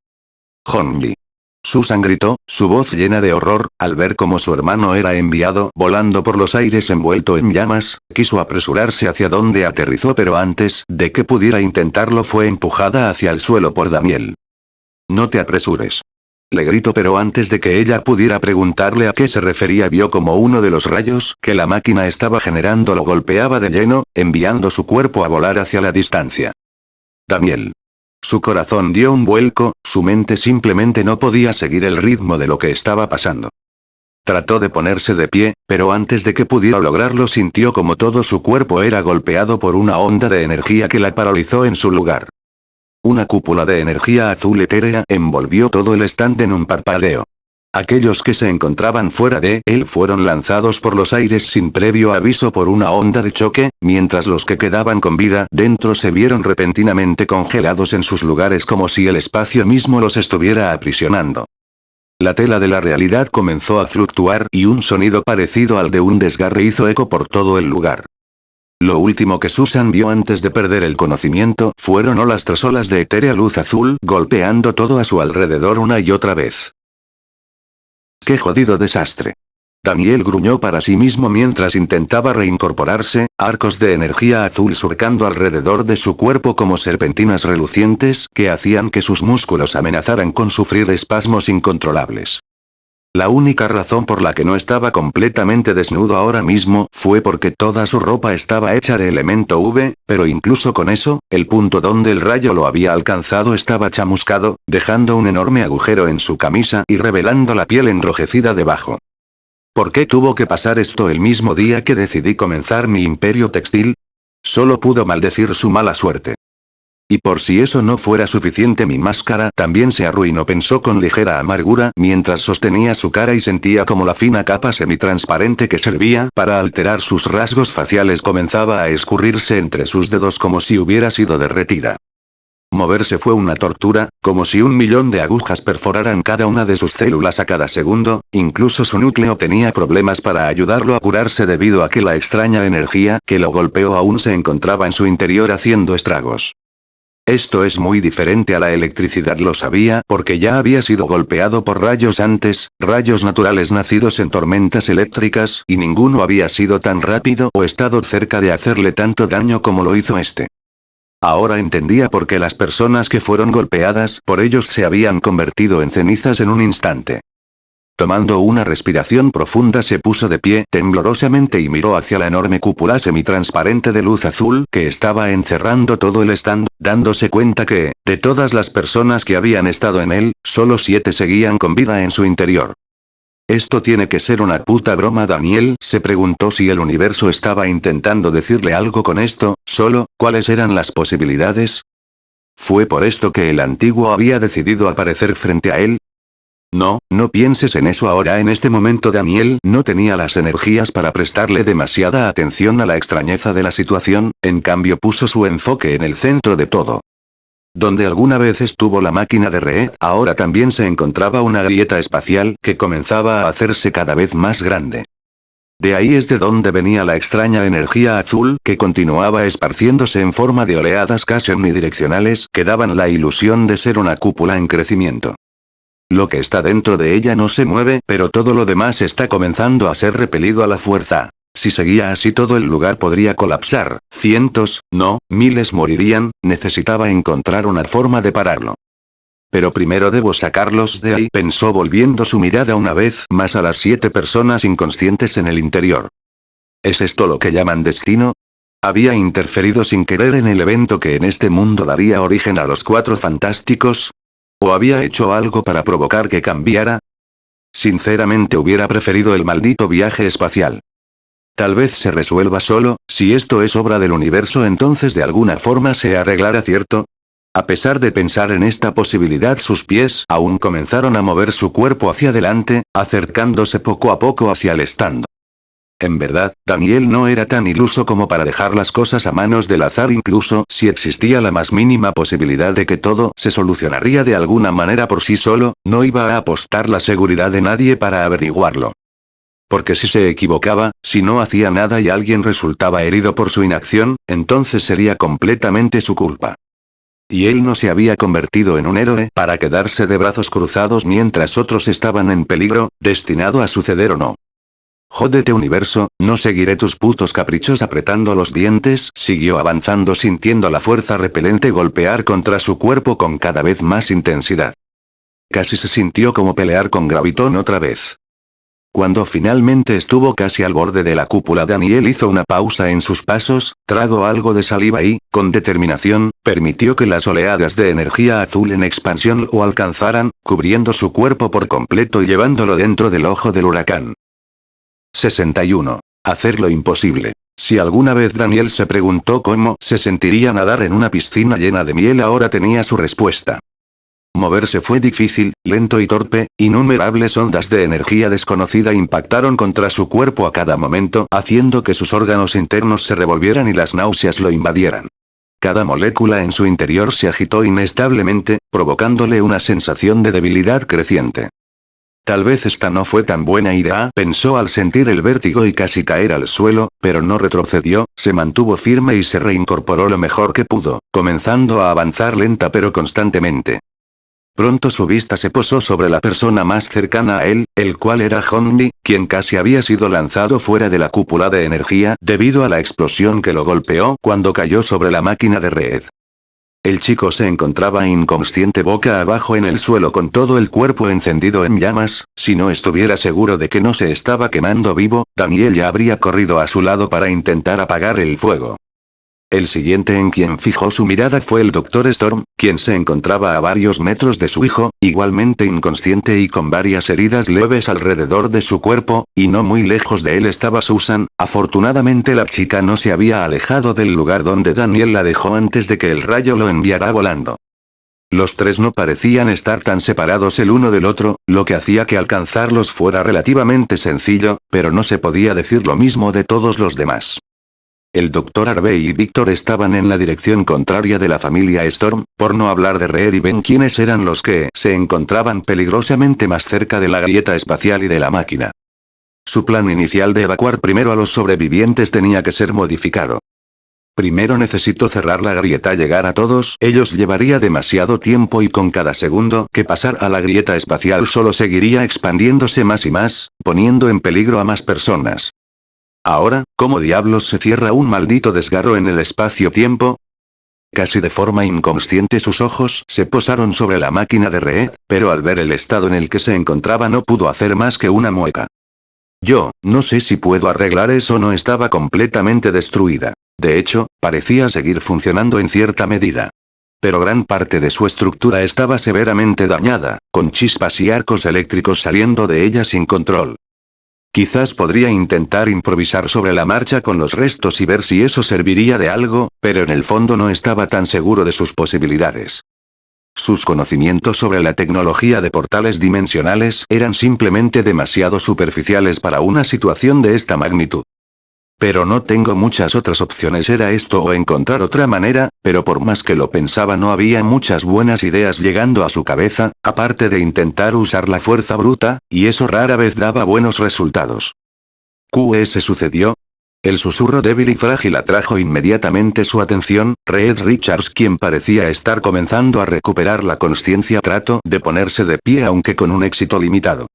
Honmi. Susan gritó, su voz llena de horror, al ver cómo su hermano era enviado volando por los aires envuelto en llamas, quiso apresurarse hacia donde aterrizó pero antes de que pudiera intentarlo fue empujada hacia el suelo por Daniel. No te apresures. Le gritó pero antes de que ella pudiera preguntarle a qué se refería vio como uno de los rayos que la máquina estaba generando lo golpeaba de lleno, enviando su cuerpo a volar hacia la distancia. Daniel. Su corazón dio un vuelco, su mente simplemente no podía seguir el ritmo de lo que estaba pasando. Trató de ponerse de pie, pero antes de que pudiera lograrlo sintió como todo su cuerpo era golpeado por una onda de energía que la paralizó en su lugar. Una cúpula de energía azul etérea envolvió todo el stand en un parpadeo. Aquellos que se encontraban fuera de él fueron lanzados por los aires sin previo aviso por una onda de choque, mientras los que quedaban con vida dentro se vieron repentinamente congelados en sus lugares como si el espacio mismo los estuviera aprisionando. La tela de la realidad comenzó a fluctuar y un sonido parecido al de un desgarre hizo eco por todo el lugar. Lo último que Susan vio antes de perder el conocimiento fueron olas tras olas de etérea luz azul golpeando todo a su alrededor una y otra vez. ¡Qué jodido desastre! Daniel gruñó para sí mismo mientras intentaba reincorporarse, arcos de energía azul surcando alrededor de su cuerpo como serpentinas relucientes que hacían que sus músculos amenazaran con sufrir espasmos incontrolables. La única razón por la que no estaba completamente desnudo ahora mismo fue porque toda su ropa estaba hecha de elemento V, pero incluso con eso, el punto donde el rayo lo había alcanzado estaba chamuscado, dejando un enorme agujero en su camisa y revelando la piel enrojecida debajo. ¿Por qué tuvo que pasar esto el mismo día que decidí comenzar mi imperio textil? Solo pudo maldecir su mala suerte. Y por si eso no fuera suficiente mi máscara también se arruinó pensó con ligera amargura mientras sostenía su cara y sentía como la fina capa semitransparente que servía para alterar sus rasgos faciales comenzaba a escurrirse entre sus dedos como si hubiera sido derretida. Moverse fue una tortura, como si 1.000.000 de agujas perforaran cada una de sus células a cada segundo, incluso su núcleo tenía problemas para ayudarlo a curarse debido a que la extraña energía que lo golpeó aún se encontraba en su interior haciendo estragos. Esto es muy diferente a la electricidad, lo sabía porque ya había sido golpeado por rayos antes, rayos naturales nacidos en tormentas eléctricas, y ninguno había sido tan rápido o estado cerca de hacerle tanto daño como lo hizo este. Ahora entendía por qué las personas que fueron golpeadas por ellos se habían convertido en cenizas en un instante. Tomando una respiración profunda se puso de pie temblorosamente y miró hacia la enorme cúpula semitransparente de luz azul que estaba encerrando todo el stand, dándose cuenta que, de todas las personas que habían estado en él, solo 7 seguían con vida en su interior. Esto tiene que ser una puta broma. Daniel se preguntó si el universo estaba intentando decirle algo con esto, solo, ¿cuáles eran las posibilidades? ¿Fue por esto que el antiguo había decidido aparecer frente a él? No, no pienses en eso ahora. En este momento Daniel no tenía las energías para prestarle demasiada atención a la extrañeza de la situación, en cambio puso su enfoque en el centro de todo. Donde alguna vez estuvo la máquina de Reed, ahora también se encontraba una grieta espacial que comenzaba a hacerse cada vez más grande. De ahí es de donde venía la extraña energía azul que continuaba esparciéndose en forma de oleadas casi omnidireccionales que daban la ilusión de ser una cúpula en crecimiento. Lo que está dentro de ella no se mueve, pero todo lo demás está comenzando a ser repelido a la fuerza. Si seguía así todo el lugar podría colapsar, cientos, no, miles morirían, necesitaba encontrar una forma de pararlo. Pero primero debo sacarlos de ahí, pensó volviendo su mirada una vez más a las 7 personas inconscientes en el interior. ¿Es esto lo que llaman destino? ¿Había interferido sin querer en el evento que en este mundo daría origen a los 4 fantásticos? ¿O había hecho algo para provocar que cambiara? Sinceramente hubiera preferido el maldito viaje espacial. Tal vez se resuelva solo, si esto es obra del universo entonces de alguna forma se arreglará, ¿cierto? A pesar de pensar en esta posibilidad sus pies aún comenzaron a mover su cuerpo hacia adelante, acercándose poco a poco hacia el stand. En verdad, Daniel no era tan iluso como para dejar las cosas a manos del azar incluso si existía la más mínima posibilidad de que todo se solucionaría de alguna manera por sí solo, no iba a apostar la seguridad de nadie para averiguarlo. Porque si se equivocaba, si no hacía nada y alguien resultaba herido por su inacción, entonces sería completamente su culpa. Y él no se había convertido en un héroe para quedarse de brazos cruzados mientras otros estaban en peligro, destinado a suceder o no. Jódete universo, no seguiré tus putos caprichos. Apretando los dientes, siguió avanzando sintiendo la fuerza repelente golpear contra su cuerpo con cada vez más intensidad. Casi se sintió como pelear con Gravitón otra vez. Cuando finalmente estuvo casi al borde de la cúpula, Daniel hizo una pausa en sus pasos, tragó algo de saliva y, con determinación, permitió que las oleadas de energía azul en expansión lo alcanzaran, cubriendo su cuerpo por completo y llevándolo dentro del ojo del huracán. 61. Hacer lo imposible. Si alguna vez Daniel se preguntó cómo se sentiría nadar en una piscina llena de miel, ahora tenía su respuesta. Moverse fue difícil, lento y torpe, innumerables ondas de energía desconocida impactaron contra su cuerpo a cada momento, haciendo que sus órganos internos se revolvieran y las náuseas lo invadieran. Cada molécula en su interior se agitó inestablemente, provocándole una sensación de debilidad creciente. Tal vez esta no fue tan buena idea, pensó al sentir el vértigo y casi caer al suelo, pero no retrocedió, se mantuvo firme y se reincorporó lo mejor que pudo, comenzando a avanzar lenta pero constantemente. Pronto su vista se posó sobre la persona más cercana a él, el cual era Honmi, quien casi había sido lanzado fuera de la cúpula de energía debido a la explosión que lo golpeó cuando cayó sobre la máquina de Reed. El chico se encontraba inconsciente boca abajo en el suelo con todo el cuerpo encendido en llamas. Si no estuviera seguro de que no se estaba quemando vivo, Daniel ya habría corrido a su lado para intentar apagar el fuego. El siguiente en quien fijó su mirada fue el Dr. Storm, quien se encontraba a varios metros de su hijo, igualmente inconsciente y con varias heridas leves alrededor de su cuerpo, y no muy lejos de él estaba Susan. Afortunadamente la chica no se había alejado del lugar donde Daniel la dejó antes de que el rayo lo enviara volando. Los tres no parecían estar tan separados el uno del otro, lo que hacía que alcanzarlos fuera relativamente sencillo, pero no se podía decir lo mismo de todos los demás. El Dr. Harvey y Victor estaban en la dirección contraria de la familia Storm, por no hablar de Reed y Ben, quienes eran los que se encontraban peligrosamente más cerca de la grieta espacial y de la máquina. Su plan inicial de evacuar primero a los sobrevivientes tenía que ser modificado. Primero necesito cerrar la grieta. Llegar a todos ellos llevaría demasiado tiempo y con cada segundo que pasara la grieta espacial solo seguiría expandiéndose más y más, poniendo en peligro a más personas. Ahora, ¿cómo diablos se cierra un maldito desgarro en el espacio-tiempo? Casi de forma inconsciente sus ojos se posaron sobre la máquina de Reed, pero al ver el estado en el que se encontraba no pudo hacer más que una mueca. Yo, no sé si puedo arreglar eso. No estaba completamente destruida. De hecho, parecía seguir funcionando en cierta medida. Pero gran parte de su estructura estaba severamente dañada, con chispas y arcos eléctricos saliendo de ella sin control. Quizás podría intentar improvisar sobre la marcha con los restos y ver si eso serviría de algo, pero en el fondo no estaba tan seguro de sus posibilidades. Sus conocimientos sobre la tecnología de portales dimensionales eran simplemente demasiado superficiales para una situación de esta magnitud. Pero no tengo muchas otras opciones. Era esto o encontrar otra manera, pero por más que lo pensaba no había muchas buenas ideas llegando a su cabeza, aparte de intentar usar la fuerza bruta, y eso rara vez daba buenos resultados. ¿Qué se sucedió? El susurro débil y frágil atrajo inmediatamente su atención. Reed Richards, quien parecía estar comenzando a recuperar la consciencia, trató de ponerse de pie aunque con un éxito limitado.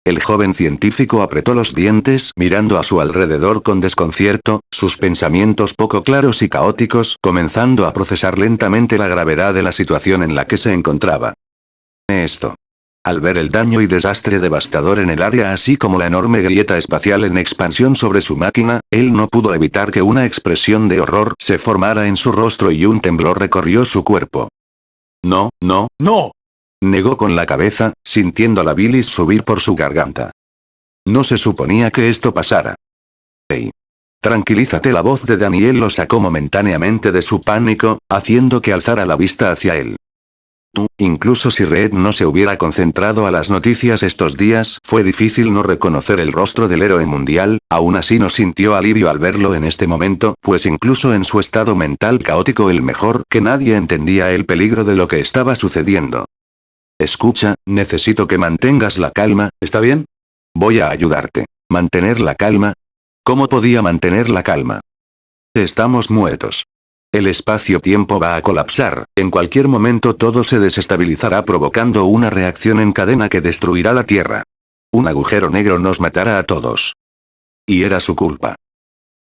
El joven científico apretó los dientes mirando a su alrededor con desconcierto, sus pensamientos poco claros y caóticos, comenzando a procesar lentamente la gravedad de la situación en la que se encontraba. Esto. Al ver el daño y desastre devastador en el área así como la enorme grieta espacial en expansión sobre su máquina, él no pudo evitar que una expresión de horror se formara en su rostro y un temblor recorrió su cuerpo. No, no, no. Negó con la cabeza, sintiendo la bilis subir por su garganta. No se suponía que esto pasara. Hey. Tranquilízate. La voz de Daniel lo sacó momentáneamente de su pánico, haciendo que alzara la vista hacia él. Incluso si Reed no se hubiera concentrado a las noticias estos días, fue difícil no reconocer el rostro del héroe mundial, aún así no sintió alivio al verlo en este momento, pues incluso en su estado mental caótico el mejor que nadie entendía el peligro de lo que estaba sucediendo. Escucha, necesito que mantengas la calma, ¿está bien? Voy a ayudarte. ¿Mantener la calma? ¿Cómo podía mantener la calma? Estamos muertos. El espacio-tiempo va a colapsar, en cualquier momento todo se desestabilizará provocando una reacción en cadena que destruirá la Tierra. Un agujero negro nos matará a todos. Y era su culpa.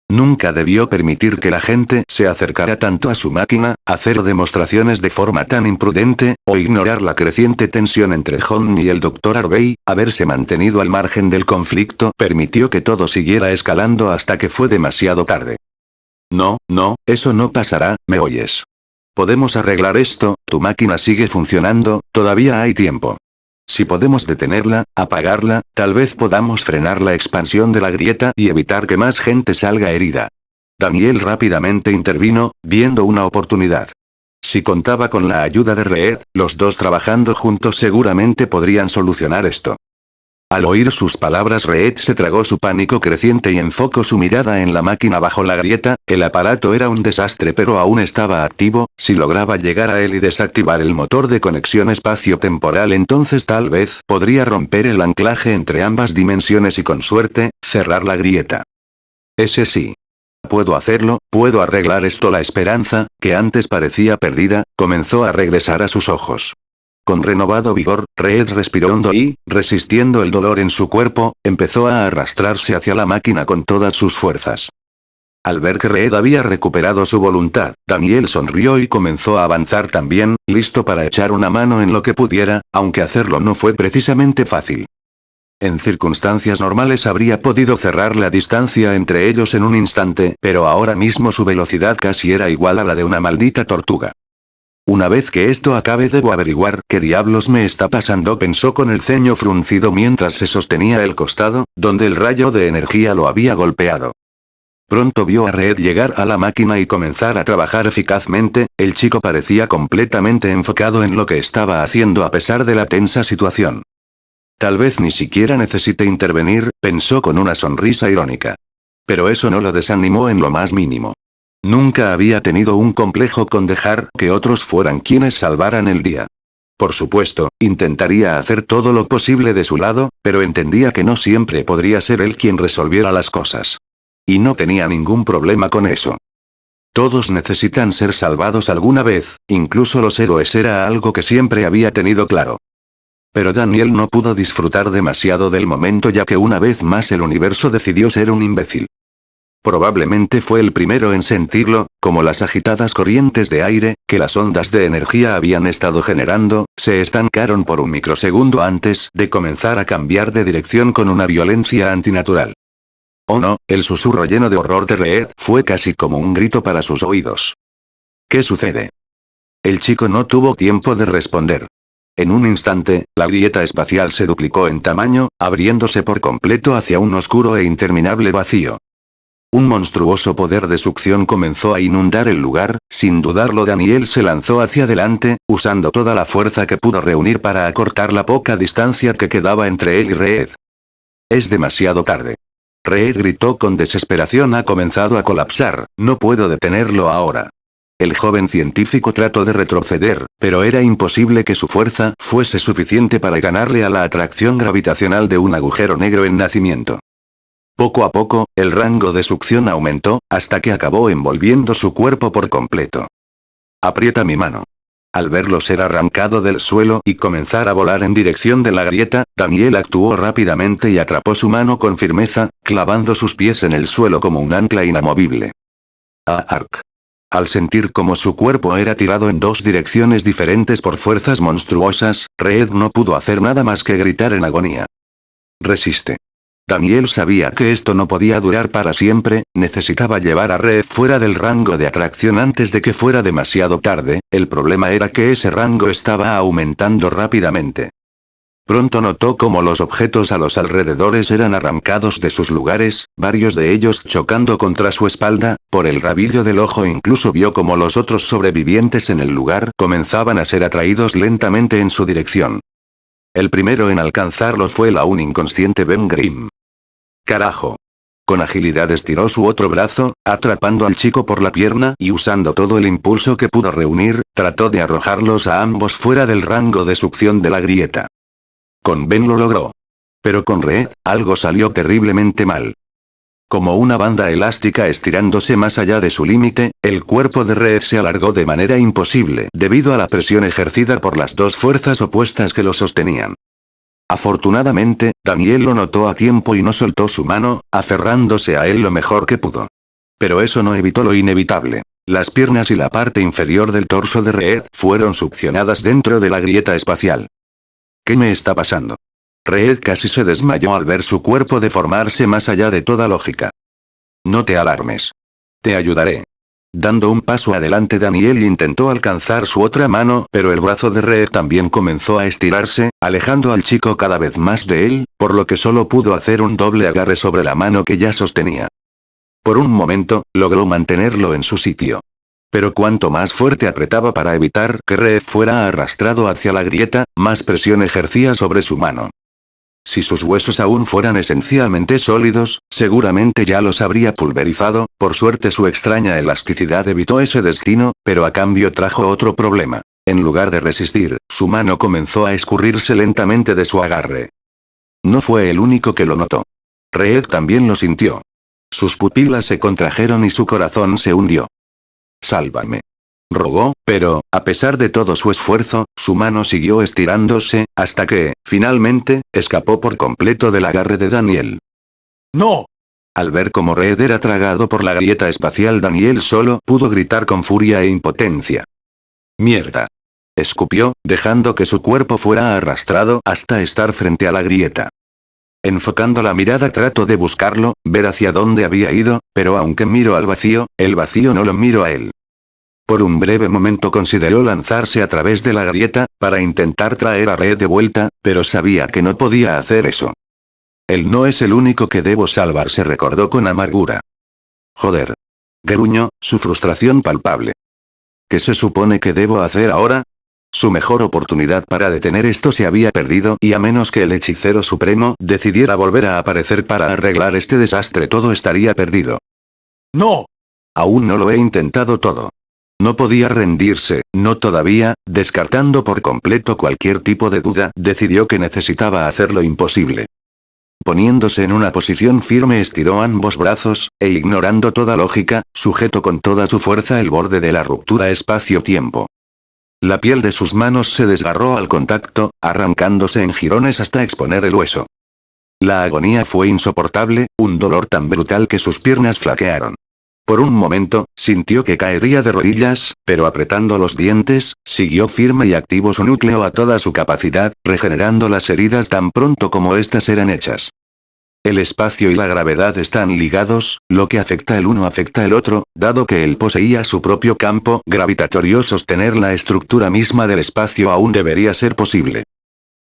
Nunca debió permitir que la gente se acercara tanto a su máquina, hacer demostraciones de forma tan imprudente, o ignorar la creciente tensión entre John y el Dr. Harvey. Haberse mantenido al margen del conflicto permitió que todo siguiera escalando hasta que fue demasiado tarde. No, no, eso no pasará, ¿me oyes? Podemos arreglar esto, tu máquina sigue funcionando, todavía hay tiempo. Si podemos detenerla, apagarla, tal vez podamos frenar la expansión de la grieta y evitar que más gente salga herida. Daniel rápidamente intervino, viendo una oportunidad. Si contaba con la ayuda de Reed, los dos trabajando juntos seguramente podrían solucionar esto. Al oír sus palabras Reed se tragó su pánico creciente y enfocó su mirada en la máquina bajo la grieta. El aparato era un desastre pero aún estaba activo. Si lograba llegar a él y desactivar el motor de conexión espacio-temporal entonces tal vez podría romper el anclaje entre ambas dimensiones y con suerte, cerrar la grieta. Ese sí. Puedo hacerlo, puedo arreglar esto. La esperanza, que antes parecía perdida, comenzó a regresar a sus ojos. Con renovado vigor, Reed respiró hondo y, resistiendo el dolor en su cuerpo, empezó a arrastrarse hacia la máquina con todas sus fuerzas. Al ver que Reed había recuperado su voluntad, Daniel sonrió y comenzó a avanzar también, listo para echar una mano en lo que pudiera, aunque hacerlo no fue precisamente fácil. En circunstancias normales habría podido cerrar la distancia entre ellos en un instante, pero ahora mismo su velocidad casi era igual a la de una maldita tortuga. Una vez que esto acabe debo averiguar qué diablos me está pasando, pensó con el ceño fruncido mientras se sostenía el costado, donde el rayo de energía lo había golpeado. Pronto vio a Reed llegar a la máquina y comenzar a trabajar eficazmente. El chico parecía completamente enfocado en lo que estaba haciendo a pesar de la tensa situación. Tal vez ni siquiera necesite intervenir, pensó con una sonrisa irónica. Pero eso no lo desanimó en lo más mínimo. Nunca había tenido un complejo con dejar que otros fueran quienes salvaran el día. Por supuesto, intentaría hacer todo lo posible de su lado, pero entendía que no siempre podría ser él quien resolviera las cosas. Y no tenía ningún problema con eso. Todos necesitan ser salvados alguna vez, incluso los héroes, era algo que siempre había tenido claro. Pero Daniel no pudo disfrutar demasiado del momento, ya que una vez más el universo decidió ser un imbécil. Probablemente fue el primero en sentirlo, como las agitadas corrientes de aire, que las ondas de energía habían estado generando, se estancaron por un microsegundo antes de comenzar a cambiar de dirección con una violencia antinatural. Oh no, el susurro lleno de horror de Reed fue casi como un grito para sus oídos. ¿Qué sucede? El chico no tuvo tiempo de responder. En un instante, la grieta espacial se duplicó en tamaño, abriéndose por completo hacia un oscuro e interminable vacío. Un monstruoso poder de succión comenzó a inundar el lugar, sin dudarlo Daniel se lanzó hacia adelante, usando toda la fuerza que pudo reunir para acortar la poca distancia que quedaba entre él y Reed. Es demasiado tarde. Reed gritó con desesperación: ha comenzado a colapsar, no puedo detenerlo ahora. El joven científico trató de retroceder, pero era imposible que su fuerza fuese suficiente para ganarle a la atracción gravitacional de un agujero negro en nacimiento. Poco a poco, el rango de succión aumentó, hasta que acabó envolviendo su cuerpo por completo. Aprieta mi mano. Al verlo ser arrancado del suelo y comenzar a volar en dirección de la grieta, Daniel actuó rápidamente y atrapó su mano con firmeza, clavando sus pies en el suelo como un ancla inamovible. Arc. Al sentir cómo su cuerpo era tirado en dos direcciones diferentes por fuerzas monstruosas, Reed no pudo hacer nada más que gritar en agonía. Resiste. Daniel sabía que esto no podía durar para siempre, necesitaba llevar a Reed fuera del rango de atracción antes de que fuera demasiado tarde, el problema era que ese rango estaba aumentando rápidamente. Pronto notó cómo los objetos a los alrededores eran arrancados de sus lugares, varios de ellos chocando contra su espalda, por el rabillo del ojo incluso vio cómo los otros sobrevivientes en el lugar comenzaban a ser atraídos lentamente en su dirección. El primero en alcanzarlo fue el aún inconsciente Ben Grimm. ¡Carajo! Con agilidad estiró su otro brazo, atrapando al chico por la pierna y usando todo el impulso que pudo reunir, trató de arrojarlos a ambos fuera del rango de succión de la grieta. Con Ben lo logró. Pero con Reed, algo salió terriblemente mal. Como una banda elástica estirándose más allá de su límite, el cuerpo de Reed se alargó de manera imposible debido a la presión ejercida por las dos fuerzas opuestas que lo sostenían. Afortunadamente, Daniel lo notó a tiempo y no soltó su mano, aferrándose a él lo mejor que pudo. Pero eso no evitó lo inevitable. Las piernas y la parte inferior del torso de Reed fueron succionadas dentro de la grieta espacial. ¿Qué me está pasando? Reed casi se desmayó al ver su cuerpo deformarse más allá de toda lógica. No te alarmes. Te ayudaré. Dando un paso adelante, Daniel intentó alcanzar su otra mano, pero el brazo de Reed también comenzó a estirarse, alejando al chico cada vez más de él, por lo que solo pudo hacer un doble agarre sobre la mano que ya sostenía. Por un momento, logró mantenerlo en su sitio. Pero cuanto más fuerte apretaba para evitar que Reed fuera arrastrado hacia la grieta, más presión ejercía sobre su mano. Si sus huesos aún fueran esencialmente sólidos, seguramente ya los habría pulverizado, por suerte su extraña elasticidad evitó ese destino, pero a cambio trajo otro problema. En lugar de resistir, su mano comenzó a escurrirse lentamente de su agarre. No fue el único que lo notó. Reed también lo sintió. Sus pupilas se contrajeron y su corazón se hundió. «Sálvame», rogó, pero, a pesar de todo su esfuerzo, su mano siguió estirándose, hasta que, finalmente, escapó por completo del agarre de Daniel. ¡No! Al ver cómo Reed era tragado por la grieta espacial, Daniel solo pudo gritar con furia e impotencia. «¡Mierda!», escupió, dejando que su cuerpo fuera arrastrado hasta estar frente a la grieta. Enfocando la mirada trató de buscarlo, ver hacia dónde había ido, pero aunque miró al vacío, el vacío no lo miró a él. Por un breve momento consideró lanzarse a través de la grieta, para intentar traer a Reed de vuelta, pero sabía que no podía hacer eso. Él no es el único que debo salvar, se recordó con amargura. Joder. Gruñó, su frustración palpable. ¿Qué se supone que debo hacer ahora? Su mejor oportunidad para detener esto se había perdido y a menos que el hechicero supremo decidiera volver a aparecer para arreglar este desastre, todo estaría perdido. ¡No! Aún no lo he intentado todo. No podía rendirse, no todavía, descartando por completo cualquier tipo de duda, decidió que necesitaba hacer lo imposible. Poniéndose en una posición firme estiró ambos brazos, e ignorando toda lógica, sujetó con toda su fuerza el borde de la ruptura espacio-tiempo. La piel de sus manos se desgarró al contacto, arrancándose en jirones hasta exponer el hueso. La agonía fue insoportable, un dolor tan brutal que sus piernas flaquearon. Por un momento, sintió que caería de rodillas, pero apretando los dientes, siguió firme y activo su núcleo a toda su capacidad, regenerando las heridas tan pronto como éstas eran hechas. El espacio y la gravedad están ligados, lo que afecta el uno afecta el otro, dado que él poseía su propio campo gravitatorio, sostener la estructura misma del espacio aún debería ser posible.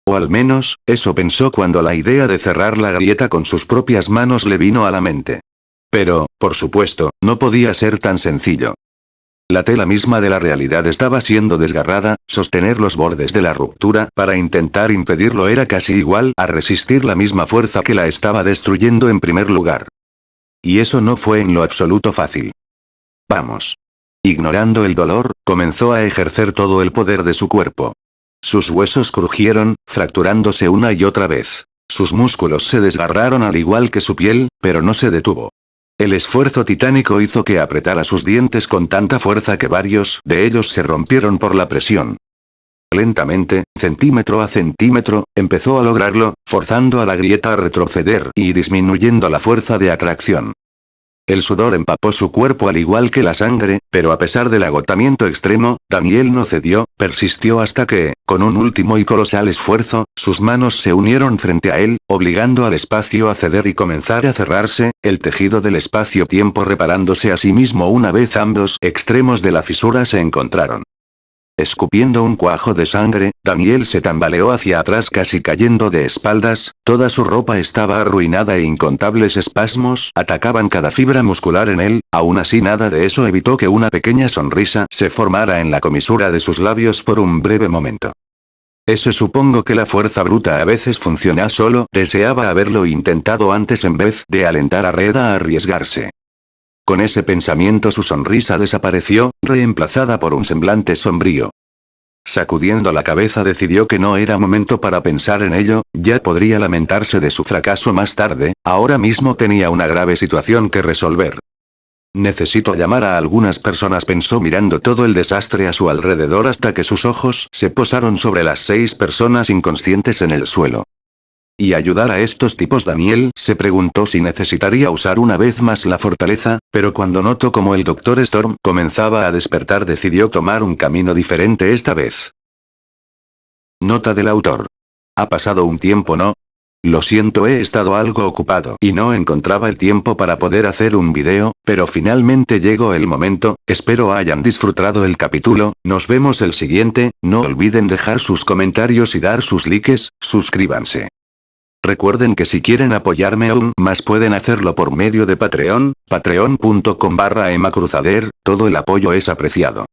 O al menos, eso pensó cuando la idea de cerrar la grieta con sus propias manos le vino a la mente. Pero, por supuesto, no podía ser tan sencillo. La tela misma de la realidad estaba siendo desgarrada, sostener los bordes de la ruptura para intentar impedirlo era casi igual a resistir la misma fuerza que la estaba destruyendo en primer lugar. Y eso no fue en lo absoluto fácil. Vamos. Ignorando el dolor, comenzó a ejercer todo el poder de su cuerpo. Sus huesos crujieron, fracturándose una y otra vez. Sus músculos se desgarraron al igual que su piel, pero no se detuvo. El esfuerzo titánico hizo que apretara sus dientes con tanta fuerza que varios de ellos se rompieron por la presión. Lentamente, centímetro a centímetro, empezó a lograrlo, forzando a la grieta a retroceder y disminuyendo la fuerza de atracción. El sudor empapó su cuerpo al igual que la sangre, pero a pesar del agotamiento extremo, Daniel no cedió, persistió hasta que, con un último y colosal esfuerzo, sus manos se unieron frente a él, obligando al espacio a ceder y comenzar a cerrarse, el tejido del espacio-tiempo reparándose a sí mismo una vez ambos extremos de la fisura se encontraron. Escupiendo un cuajo de sangre, Daniel se tambaleó hacia atrás casi cayendo de espaldas, toda su ropa estaba arruinada e incontables espasmos atacaban cada fibra muscular en él, aún así nada de eso evitó que una pequeña sonrisa se formara en la comisura de sus labios por un breve momento. Supongo que la fuerza bruta a veces funciona solo, deseaba haberlo intentado antes en vez de alentar a Red a arriesgarse. Con ese pensamiento su sonrisa desapareció, reemplazada por un semblante sombrío. Sacudiendo la cabeza decidió que no era momento para pensar en ello, ya podría lamentarse de su fracaso más tarde, ahora mismo tenía una grave situación que resolver. Necesito llamar a algunas personas, pensó mirando todo el desastre a su alrededor hasta que sus ojos se posaron sobre las 6 personas inconscientes en el suelo. ¿Y ayudar a estos tipos? Daniel se preguntó si necesitaría usar una vez más la fortaleza, pero cuando notó cómo el Dr. Storm comenzaba a despertar decidió tomar un camino diferente esta vez. Nota del autor. Ha pasado un tiempo, ¿no? Lo siento, he estado algo ocupado y no encontraba el tiempo para poder hacer un video, pero finalmente llegó el momento, espero hayan disfrutado el capítulo, nos vemos el siguiente, no olviden dejar sus comentarios y dar sus likes, suscríbanse. Recuerden que si quieren apoyarme aún más pueden hacerlo por medio de Patreon, patreon.com/emacruzader, todo el apoyo es apreciado.